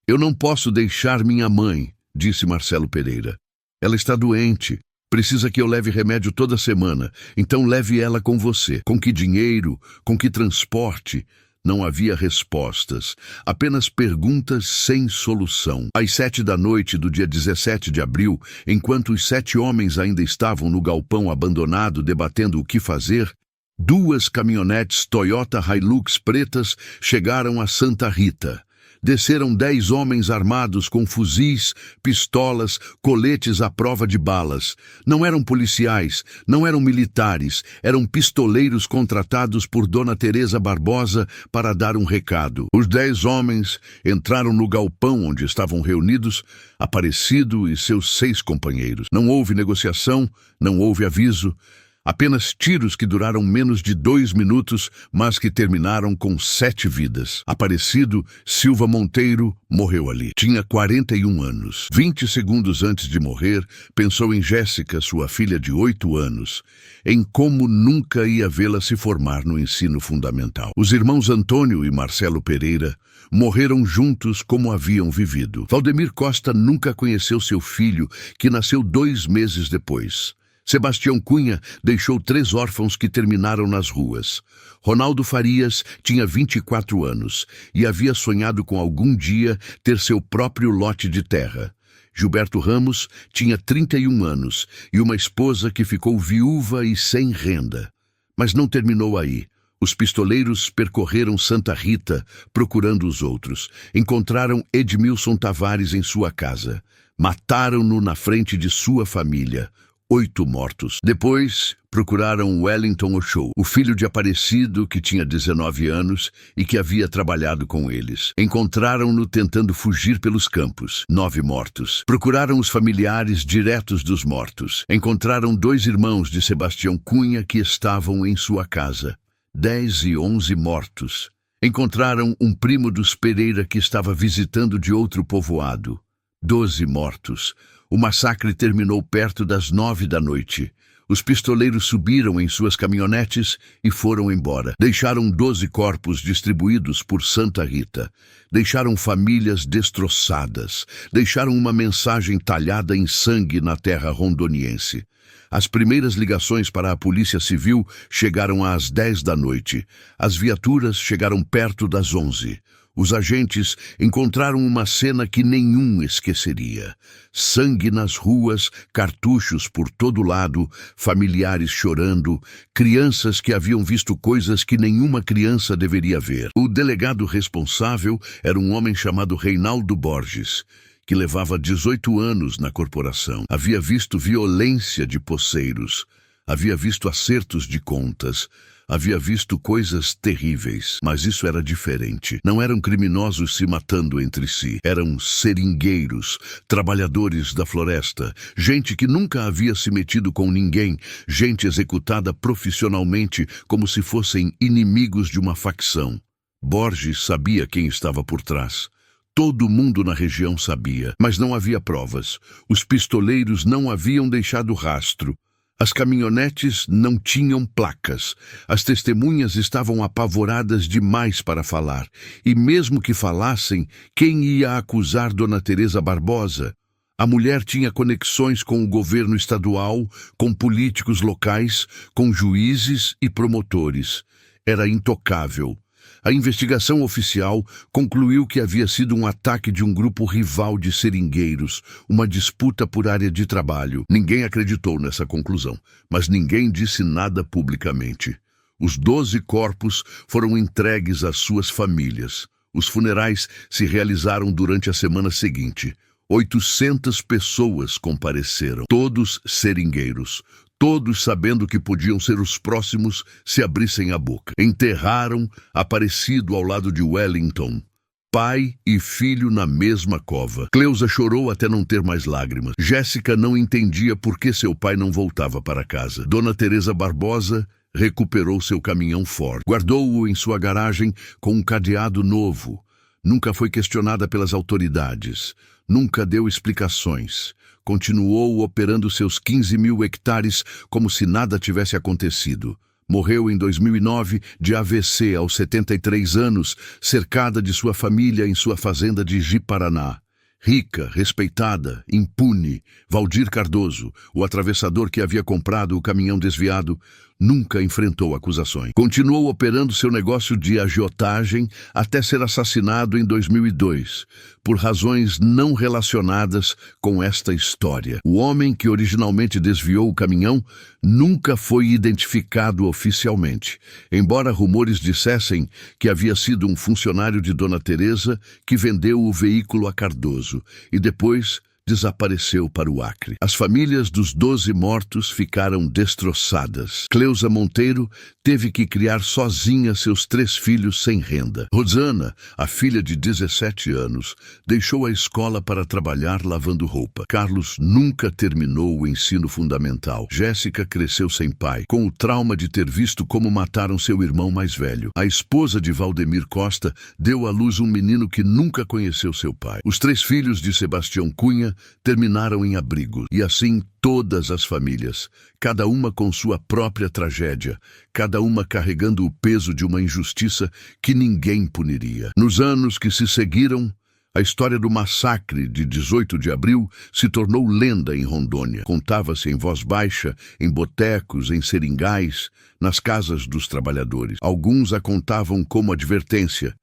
A: "Eu não posso deixar minha mãe", disse Marcelo Pereira. "Ela está doente, precisa que eu leve remédio toda semana, então leve ela com você. Com que dinheiro? Com que transporte?" Não havia respostas, apenas perguntas sem solução. Às 7 da noite do dia 17 de abril, enquanto os 7 homens ainda estavam no galpão abandonado debatendo o que fazer, 2 caminhonetes Toyota Hilux pretas chegaram a Santa Rita. Desceram 10 homens armados com fuzis, pistolas, coletes à prova de balas. Não eram policiais, não eram militares, eram pistoleiros contratados por Dona Teresa Barbosa para dar um recado. Os 10 homens entraram no galpão onde estavam reunidos Aparecido e seus 6 companheiros. Não houve negociação, não houve aviso. Apenas tiros que duraram menos de 2 minutos, mas que terminaram com 7 vidas. Aparecido Silva Monteiro morreu ali. Tinha 41 anos. 20 segundos antes de morrer, pensou em Jéssica, sua filha de 8 anos, em como nunca ia vê-la se formar no ensino fundamental. Os irmãos Antônio e Marcelo Pereira morreram juntos como haviam vivido. Valdemir Costa nunca conheceu seu filho, que nasceu 2 meses depois. Sebastião Cunha deixou 3 órfãos que terminaram nas ruas. Ronaldo Farias tinha 24 anos e havia sonhado com algum dia ter seu próprio lote de terra. Gilberto Ramos tinha 31 anos e uma esposa que ficou viúva e sem renda. Mas não terminou aí. Os pistoleiros percorreram Santa Rita procurando os outros. Encontraram Edmilson Tavares em sua casa. Mataram-no na frente de sua família. 8 mortos. Depois, procuraram Wellington Ochoa, o filho de Aparecido, que tinha 19 anos e que havia trabalhado com eles. Encontraram-no tentando fugir pelos campos. 9 mortos. Procuraram os familiares diretos dos mortos. Encontraram 2 irmãos de Sebastião Cunha que estavam em sua casa. 10 e 11 mortos. Encontraram um primo dos Pereira que estava visitando de outro povoado. 12 mortos. O massacre terminou perto das 9 da noite. Os pistoleiros subiram em suas caminhonetes e foram embora. Deixaram 12 corpos distribuídos por Santa Rita. Deixaram famílias destroçadas. Deixaram uma mensagem talhada em sangue na terra rondoniense. As primeiras ligações para a Polícia Civil chegaram às 10 da noite. As viaturas chegaram perto das 11. Os agentes encontraram uma cena que nenhum esqueceria. Sangue nas ruas, cartuchos por todo lado, familiares chorando, crianças que haviam visto coisas que nenhuma criança deveria ver. O delegado responsável era um homem chamado Reinaldo Borges, que levava 18 anos na corporação. Havia visto violência de poceiros, havia visto acertos de contas, havia visto coisas terríveis, mas isso era diferente. Não eram criminosos se matando entre si. Eram seringueiros, trabalhadores da floresta, gente que nunca havia se metido com ninguém, gente executada profissionalmente como se fossem inimigos de uma facção. Borges sabia quem estava por trás. Todo mundo na região sabia, mas não havia provas. Os pistoleiros não haviam deixado rastro. As caminhonetes não tinham placas. As testemunhas estavam apavoradas demais para falar. E mesmo que falassem, quem ia acusar Dona Teresa Barbosa? A mulher tinha conexões com o governo estadual, com políticos locais, com juízes e promotores. Era intocável. A investigação oficial concluiu que havia sido um ataque de um grupo rival de seringueiros, uma disputa por área de trabalho. Ninguém acreditou nessa conclusão, mas ninguém disse nada publicamente. Os 12 corpos foram entregues às suas famílias. Os funerais se realizaram durante a semana seguinte. 800 pessoas compareceram, todos seringueiros. Todos sabendo que podiam ser os próximos se abrissem a boca. Enterraram Aparecido ao lado de Wellington, pai e filho na mesma cova. Cleusa chorou até não ter mais lágrimas. Jéssica não entendia por que seu pai não voltava para casa. Dona Teresa Barbosa recuperou seu caminhão Ford. Guardou-o em sua garagem com um cadeado novo. Nunca foi questionada pelas autoridades. Nunca deu explicações. Continuou operando seus 15 mil hectares como se nada tivesse acontecido. Morreu em 2009 de AVC aos 73 anos, cercada de sua família em sua fazenda de Ji-Paraná. Rica, respeitada, impune, Valdir Cardoso, o atravessador que havia comprado o caminhão desviado, nunca enfrentou acusações. Continuou operando seu negócio de agiotagem até ser assassinado em 2002, por razões não relacionadas com esta história. O homem que originalmente desviou o caminhão nunca foi identificado oficialmente, embora rumores dissessem que havia sido um funcionário de Dona Teresa que vendeu o veículo a Cardoso e depois desapareceu para o Acre. As famílias dos 12 mortos ficaram destroçadas. Cleusa Monteiro teve que criar sozinha seus 3 filhos sem renda. Rosana, a filha de 17 anos, deixou a escola para trabalhar lavando roupa. Carlos nunca terminou o ensino fundamental. Jéssica cresceu sem pai, com o trauma de ter visto como mataram seu irmão mais velho. A esposa de Valdemir Costa deu à luz um menino que nunca conheceu seu pai. Os 3 filhos de Sebastião Cunha terminaram em abrigo, e assim todas as famílias, cada uma com sua própria tragédia, cada uma carregando o peso de uma injustiça que ninguém puniria. Nos anos que se seguiram, a história do massacre de 18 de abril se tornou lenda em Rondônia. Contava-se em voz baixa, em botecos, em seringais, nas casas dos trabalhadores. Alguns a contavam como advertência.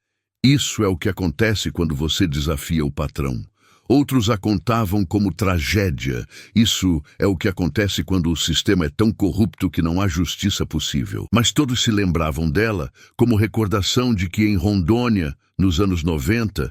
A: Isso é o que acontece quando você desafia o patrão. Outros a contavam como tragédia. Isso é o que acontece quando o sistema é tão corrupto que não há justiça possível. Mas todos se lembravam dela como recordação de que em Rondônia, nos anos 90,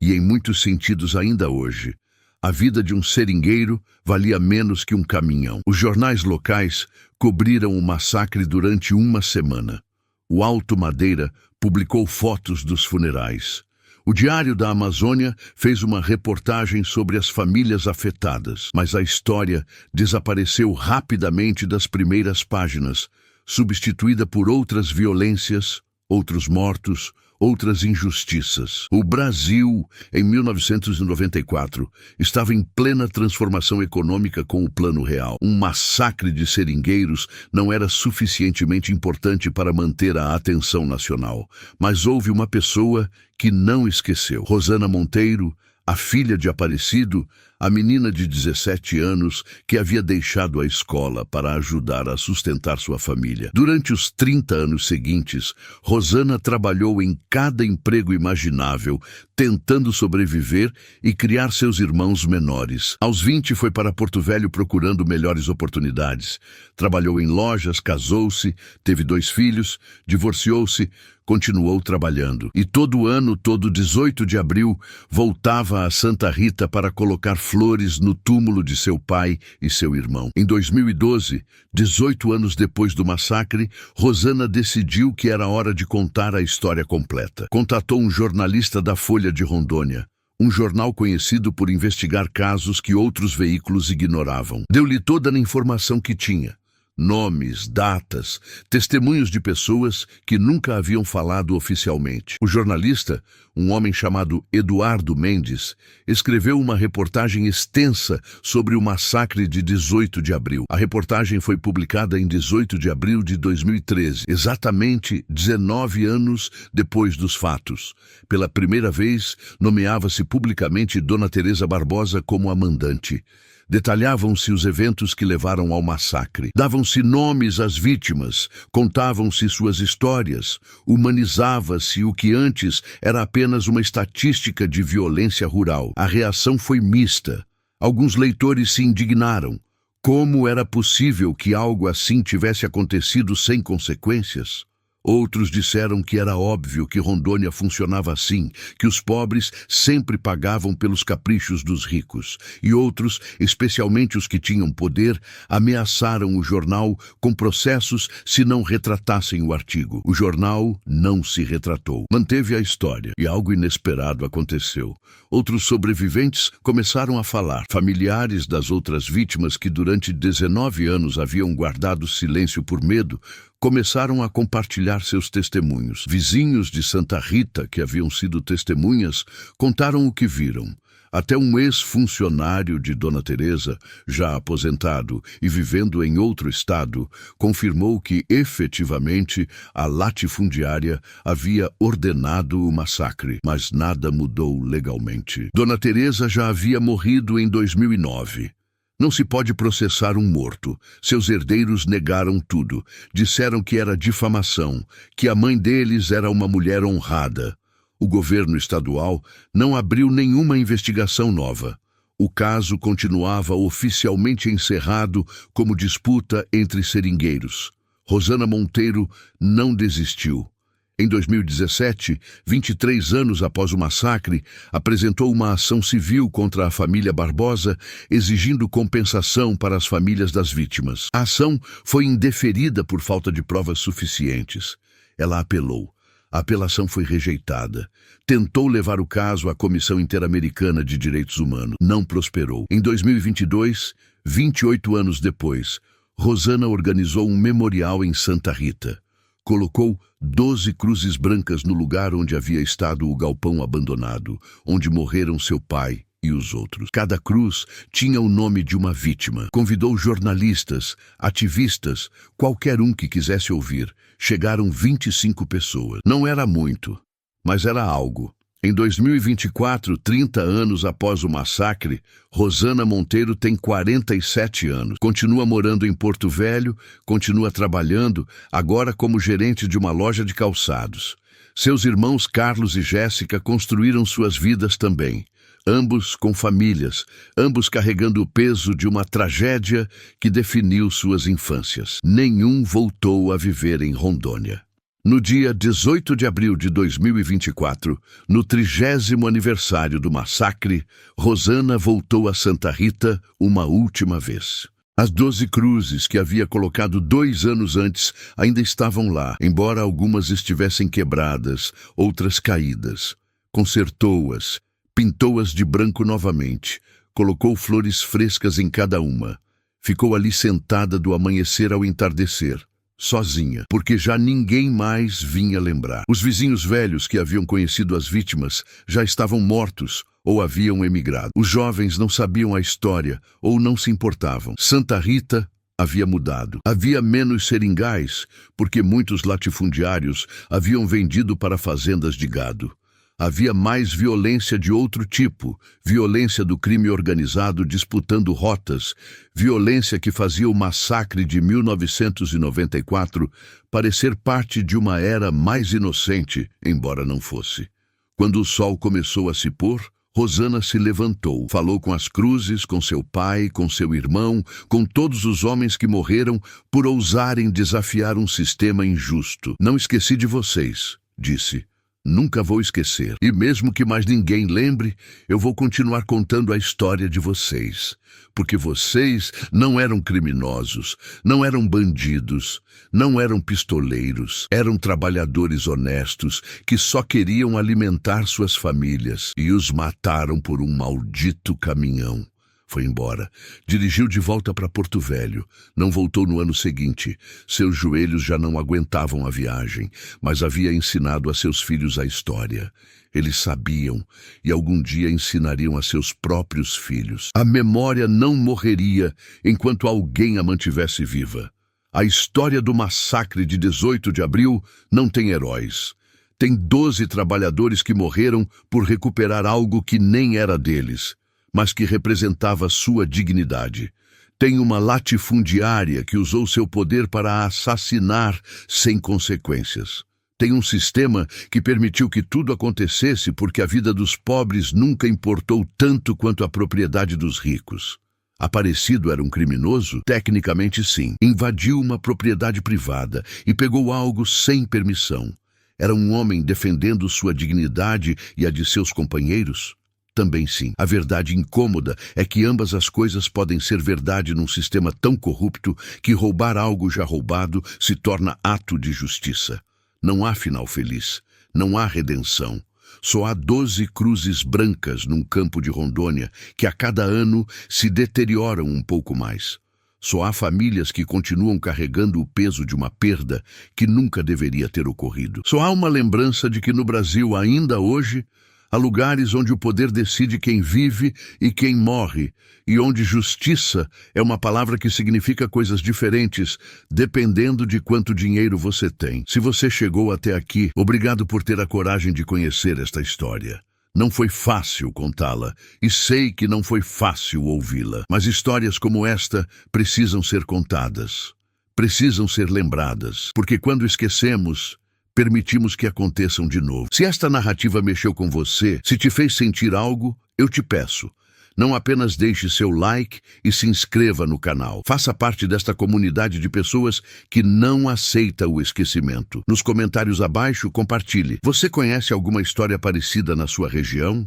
A: e em muitos sentidos ainda hoje, a vida de um seringueiro valia menos que um caminhão. Os jornais locais cobriram o massacre durante uma semana. O Alto Madeira publicou fotos dos funerais. O Diário da Amazônia fez uma reportagem sobre as famílias afetadas, mas a história desapareceu rapidamente das primeiras páginas, substituída por outras violências, outros mortos, outras injustiças. O Brasil, em 1994, estava em plena transformação econômica com o Plano Real. Um massacre de seringueiros não era suficientemente importante para manter a atenção nacional, mas houve uma pessoa que não esqueceu. Rosana Monteiro, a filha de Aparecido, a menina de 17 anos que havia deixado a escola para ajudar a sustentar sua família. Durante os 30 anos seguintes, Rosana trabalhou em cada emprego imaginável, tentando sobreviver e criar seus irmãos menores. Aos 20, foi para Porto Velho procurando melhores oportunidades. Trabalhou em lojas, casou-se, teve 2 filhos, divorciou-se, continuou trabalhando. E todo ano, todo 18 de abril, voltava a Santa Rita para colocar flores no túmulo de seu pai e seu irmão. Em 2012, 18 anos depois do massacre, Rosana decidiu que era hora de contar a história completa. Contatou um jornalista da Folha de Rondônia, um jornal conhecido por investigar casos que outros veículos ignoravam. Deu-lhe toda a informação que tinha. Nomes, datas, testemunhos de pessoas que nunca haviam falado oficialmente. O jornalista, um homem chamado Eduardo Mendes, escreveu uma reportagem extensa sobre o massacre de 18 de abril. A reportagem foi publicada em 18 de abril de 2013, exatamente 19 anos depois dos fatos. Pela primeira vez, nomeava-se publicamente Dona Teresa Barbosa como a mandante. Detalhavam-se os eventos que levaram ao massacre. Davam-se nomes às vítimas, contavam-se suas histórias, humanizava-se o que antes era apenas uma estatística de violência rural. A reação foi mista. Alguns leitores se indignaram. Como era possível que algo assim tivesse acontecido sem consequências? Outros disseram que era óbvio que Rondônia funcionava assim, que os pobres sempre pagavam pelos caprichos dos ricos. E outros, especialmente os que tinham poder, ameaçaram o jornal com processos se não retratassem o artigo. O jornal não se retratou. Manteve a história e algo inesperado aconteceu. Outros sobreviventes começaram a falar. Familiares das outras vítimas que durante 19 anos haviam guardado silêncio por medo, começaram a compartilhar seus testemunhos. Vizinhos de Santa Rita, que haviam sido testemunhas, contaram o que viram. Até um ex-funcionário de Dona Teresa, já aposentado e vivendo em outro estado, confirmou que, efetivamente, a latifundiária havia ordenado o massacre, mas nada mudou legalmente. Dona Teresa já havia morrido em 2009. Não se pode processar um morto. Seus herdeiros negaram tudo. Disseram que era difamação, que a mãe deles era uma mulher honrada. O governo estadual não abriu nenhuma investigação nova. O caso continuava oficialmente encerrado como disputa entre seringueiros. Rosana Monteiro não desistiu. Em 2017, 23 anos após o massacre, apresentou uma ação civil contra a família Barbosa, exigindo compensação para as famílias das vítimas. A ação foi indeferida por falta de provas suficientes. Ela apelou. A apelação foi rejeitada. Tentou levar o caso à Comissão Interamericana de Direitos Humanos. Não prosperou. Em 2022, 28 anos depois, Rosana organizou um memorial em Santa Rita. Colocou 12 cruzes brancas no lugar onde havia estado o galpão abandonado, onde morreram seu pai e os outros. Cada cruz tinha o nome de uma vítima. Convidou jornalistas, ativistas, qualquer um que quisesse ouvir. Chegaram 25 pessoas. Não era muito, mas era algo. Em 2024, 30 anos após o massacre, Rosana Monteiro tem 47 anos. Continua morando em Porto Velho, continua trabalhando, agora como gerente de uma loja de calçados. Seus irmãos Carlos e Jéssica construíram suas vidas também. Ambos com famílias, ambos carregando o peso de uma tragédia que definiu suas infâncias. Nenhum voltou a viver em Rondônia. No dia 18 de abril de 2024, no 30º aniversário do massacre, Rosana voltou a Santa Rita uma última vez. As 12 cruzes que havia colocado 2 anos antes ainda estavam lá, embora algumas estivessem quebradas, outras caídas. Consertou-as, pintou-as de branco novamente, colocou flores frescas em cada uma. Ficou ali sentada do amanhecer ao entardecer. Sozinha, porque já ninguém mais vinha lembrar. Os vizinhos velhos que haviam conhecido as vítimas já estavam mortos ou haviam emigrado. Os jovens não sabiam a história ou não se importavam. Santa Rita havia mudado. Havia menos seringais, porque muitos latifundiários haviam vendido para fazendas de gado. Havia mais violência de outro tipo, violência do crime organizado disputando rotas, violência que fazia o massacre de 1994 parecer parte de uma era mais inocente, embora não fosse. Quando o sol começou a se pôr, Rosana se levantou, falou com as cruzes, com seu pai, com seu irmão, com todos os homens que morreram por ousarem desafiar um sistema injusto. Não esqueci de vocês, disse. Nunca vou esquecer. E mesmo que mais ninguém lembre, eu vou continuar contando a história de vocês. Porque vocês não eram criminosos, não eram bandidos, não eram pistoleiros. Eram trabalhadores honestos que só queriam alimentar suas famílias. E os mataram por um maldito caminhão. Foi embora. Dirigiu de volta para Porto Velho. Não voltou no ano seguinte. Seus joelhos já não aguentavam a viagem, mas havia ensinado a seus filhos a história. Eles sabiam e algum dia ensinariam a seus próprios filhos. A memória não morreria enquanto alguém a mantivesse viva. A história do massacre de 18 de abril não tem heróis. Tem 12 trabalhadores que morreram por recuperar algo que nem era deles, mas que representava sua dignidade. Tem uma latifundiária que usou seu poder para assassinar sem consequências. Tem um sistema que permitiu que tudo acontecesse porque a vida dos pobres nunca importou tanto quanto a propriedade dos ricos. Aparecido era um criminoso? Tecnicamente sim. Invadiu uma propriedade privada e pegou algo sem permissão. Era um homem defendendo sua dignidade e a de seus companheiros? Também sim. A verdade incômoda é que ambas as coisas podem ser verdade num sistema tão corrupto que roubar algo já roubado se torna ato de justiça. Não há final feliz. Não há redenção. Só há 12 cruzes brancas num campo de Rondônia que a cada ano se deterioram um pouco mais. Só há famílias que continuam carregando o peso de uma perda que nunca deveria ter ocorrido. Só há uma lembrança de que no Brasil, ainda hoje, há lugares onde o poder decide quem vive e quem morre, e onde justiça é uma palavra que significa coisas diferentes, dependendo de quanto dinheiro você tem. Se você chegou até aqui, obrigado por ter a coragem de conhecer esta história. Não foi fácil contá-la, e sei que não foi fácil ouvi-la. Mas histórias como esta precisam ser contadas, precisam ser lembradas, porque quando esquecemos, permitimos que aconteçam de novo. Se esta narrativa mexeu com você, se te fez sentir algo, eu te peço, não apenas deixe seu like e se inscreva no canal. Faça parte desta comunidade de pessoas que não aceita o esquecimento. Nos comentários abaixo, compartilhe. Você conhece alguma história parecida na sua região?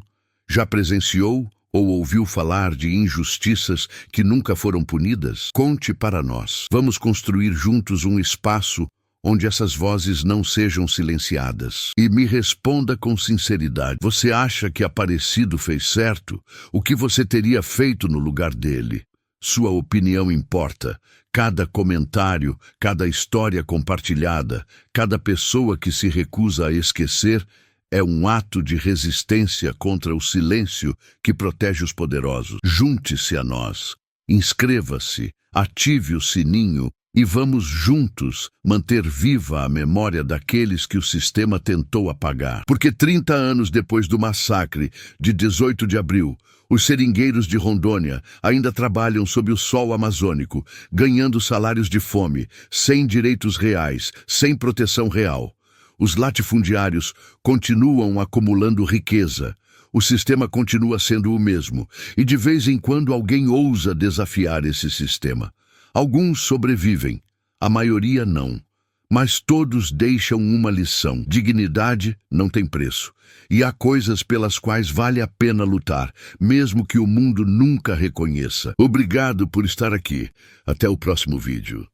A: Já presenciou ou ouviu falar de injustiças que nunca foram punidas? Conte para nós. Vamos construir juntos um espaço onde essas vozes não sejam silenciadas. E me responda com sinceridade. Você acha que Aparecido fez certo? O que você teria feito no lugar dele? Sua opinião importa. Cada comentário, cada história compartilhada, cada pessoa que se recusa a esquecer é um ato de resistência contra o silêncio que protege os poderosos. Junte-se a nós. Inscreva-se, ative o sininho e vamos juntos manter viva a memória daqueles que o sistema tentou apagar. Porque 30 anos depois do massacre de 18 de abril, os seringueiros de Rondônia ainda trabalham sob o sol amazônico, ganhando salários de fome, sem direitos reais, sem proteção real. Os latifundiários continuam acumulando riqueza. O sistema continua sendo o mesmo, e de vez em quando alguém ousa desafiar esse sistema. Alguns sobrevivem, a maioria não, mas todos deixam uma lição. Dignidade não tem preço, e há coisas pelas quais vale a pena lutar, mesmo que o mundo nunca reconheça. Obrigado por estar aqui. Até o próximo vídeo.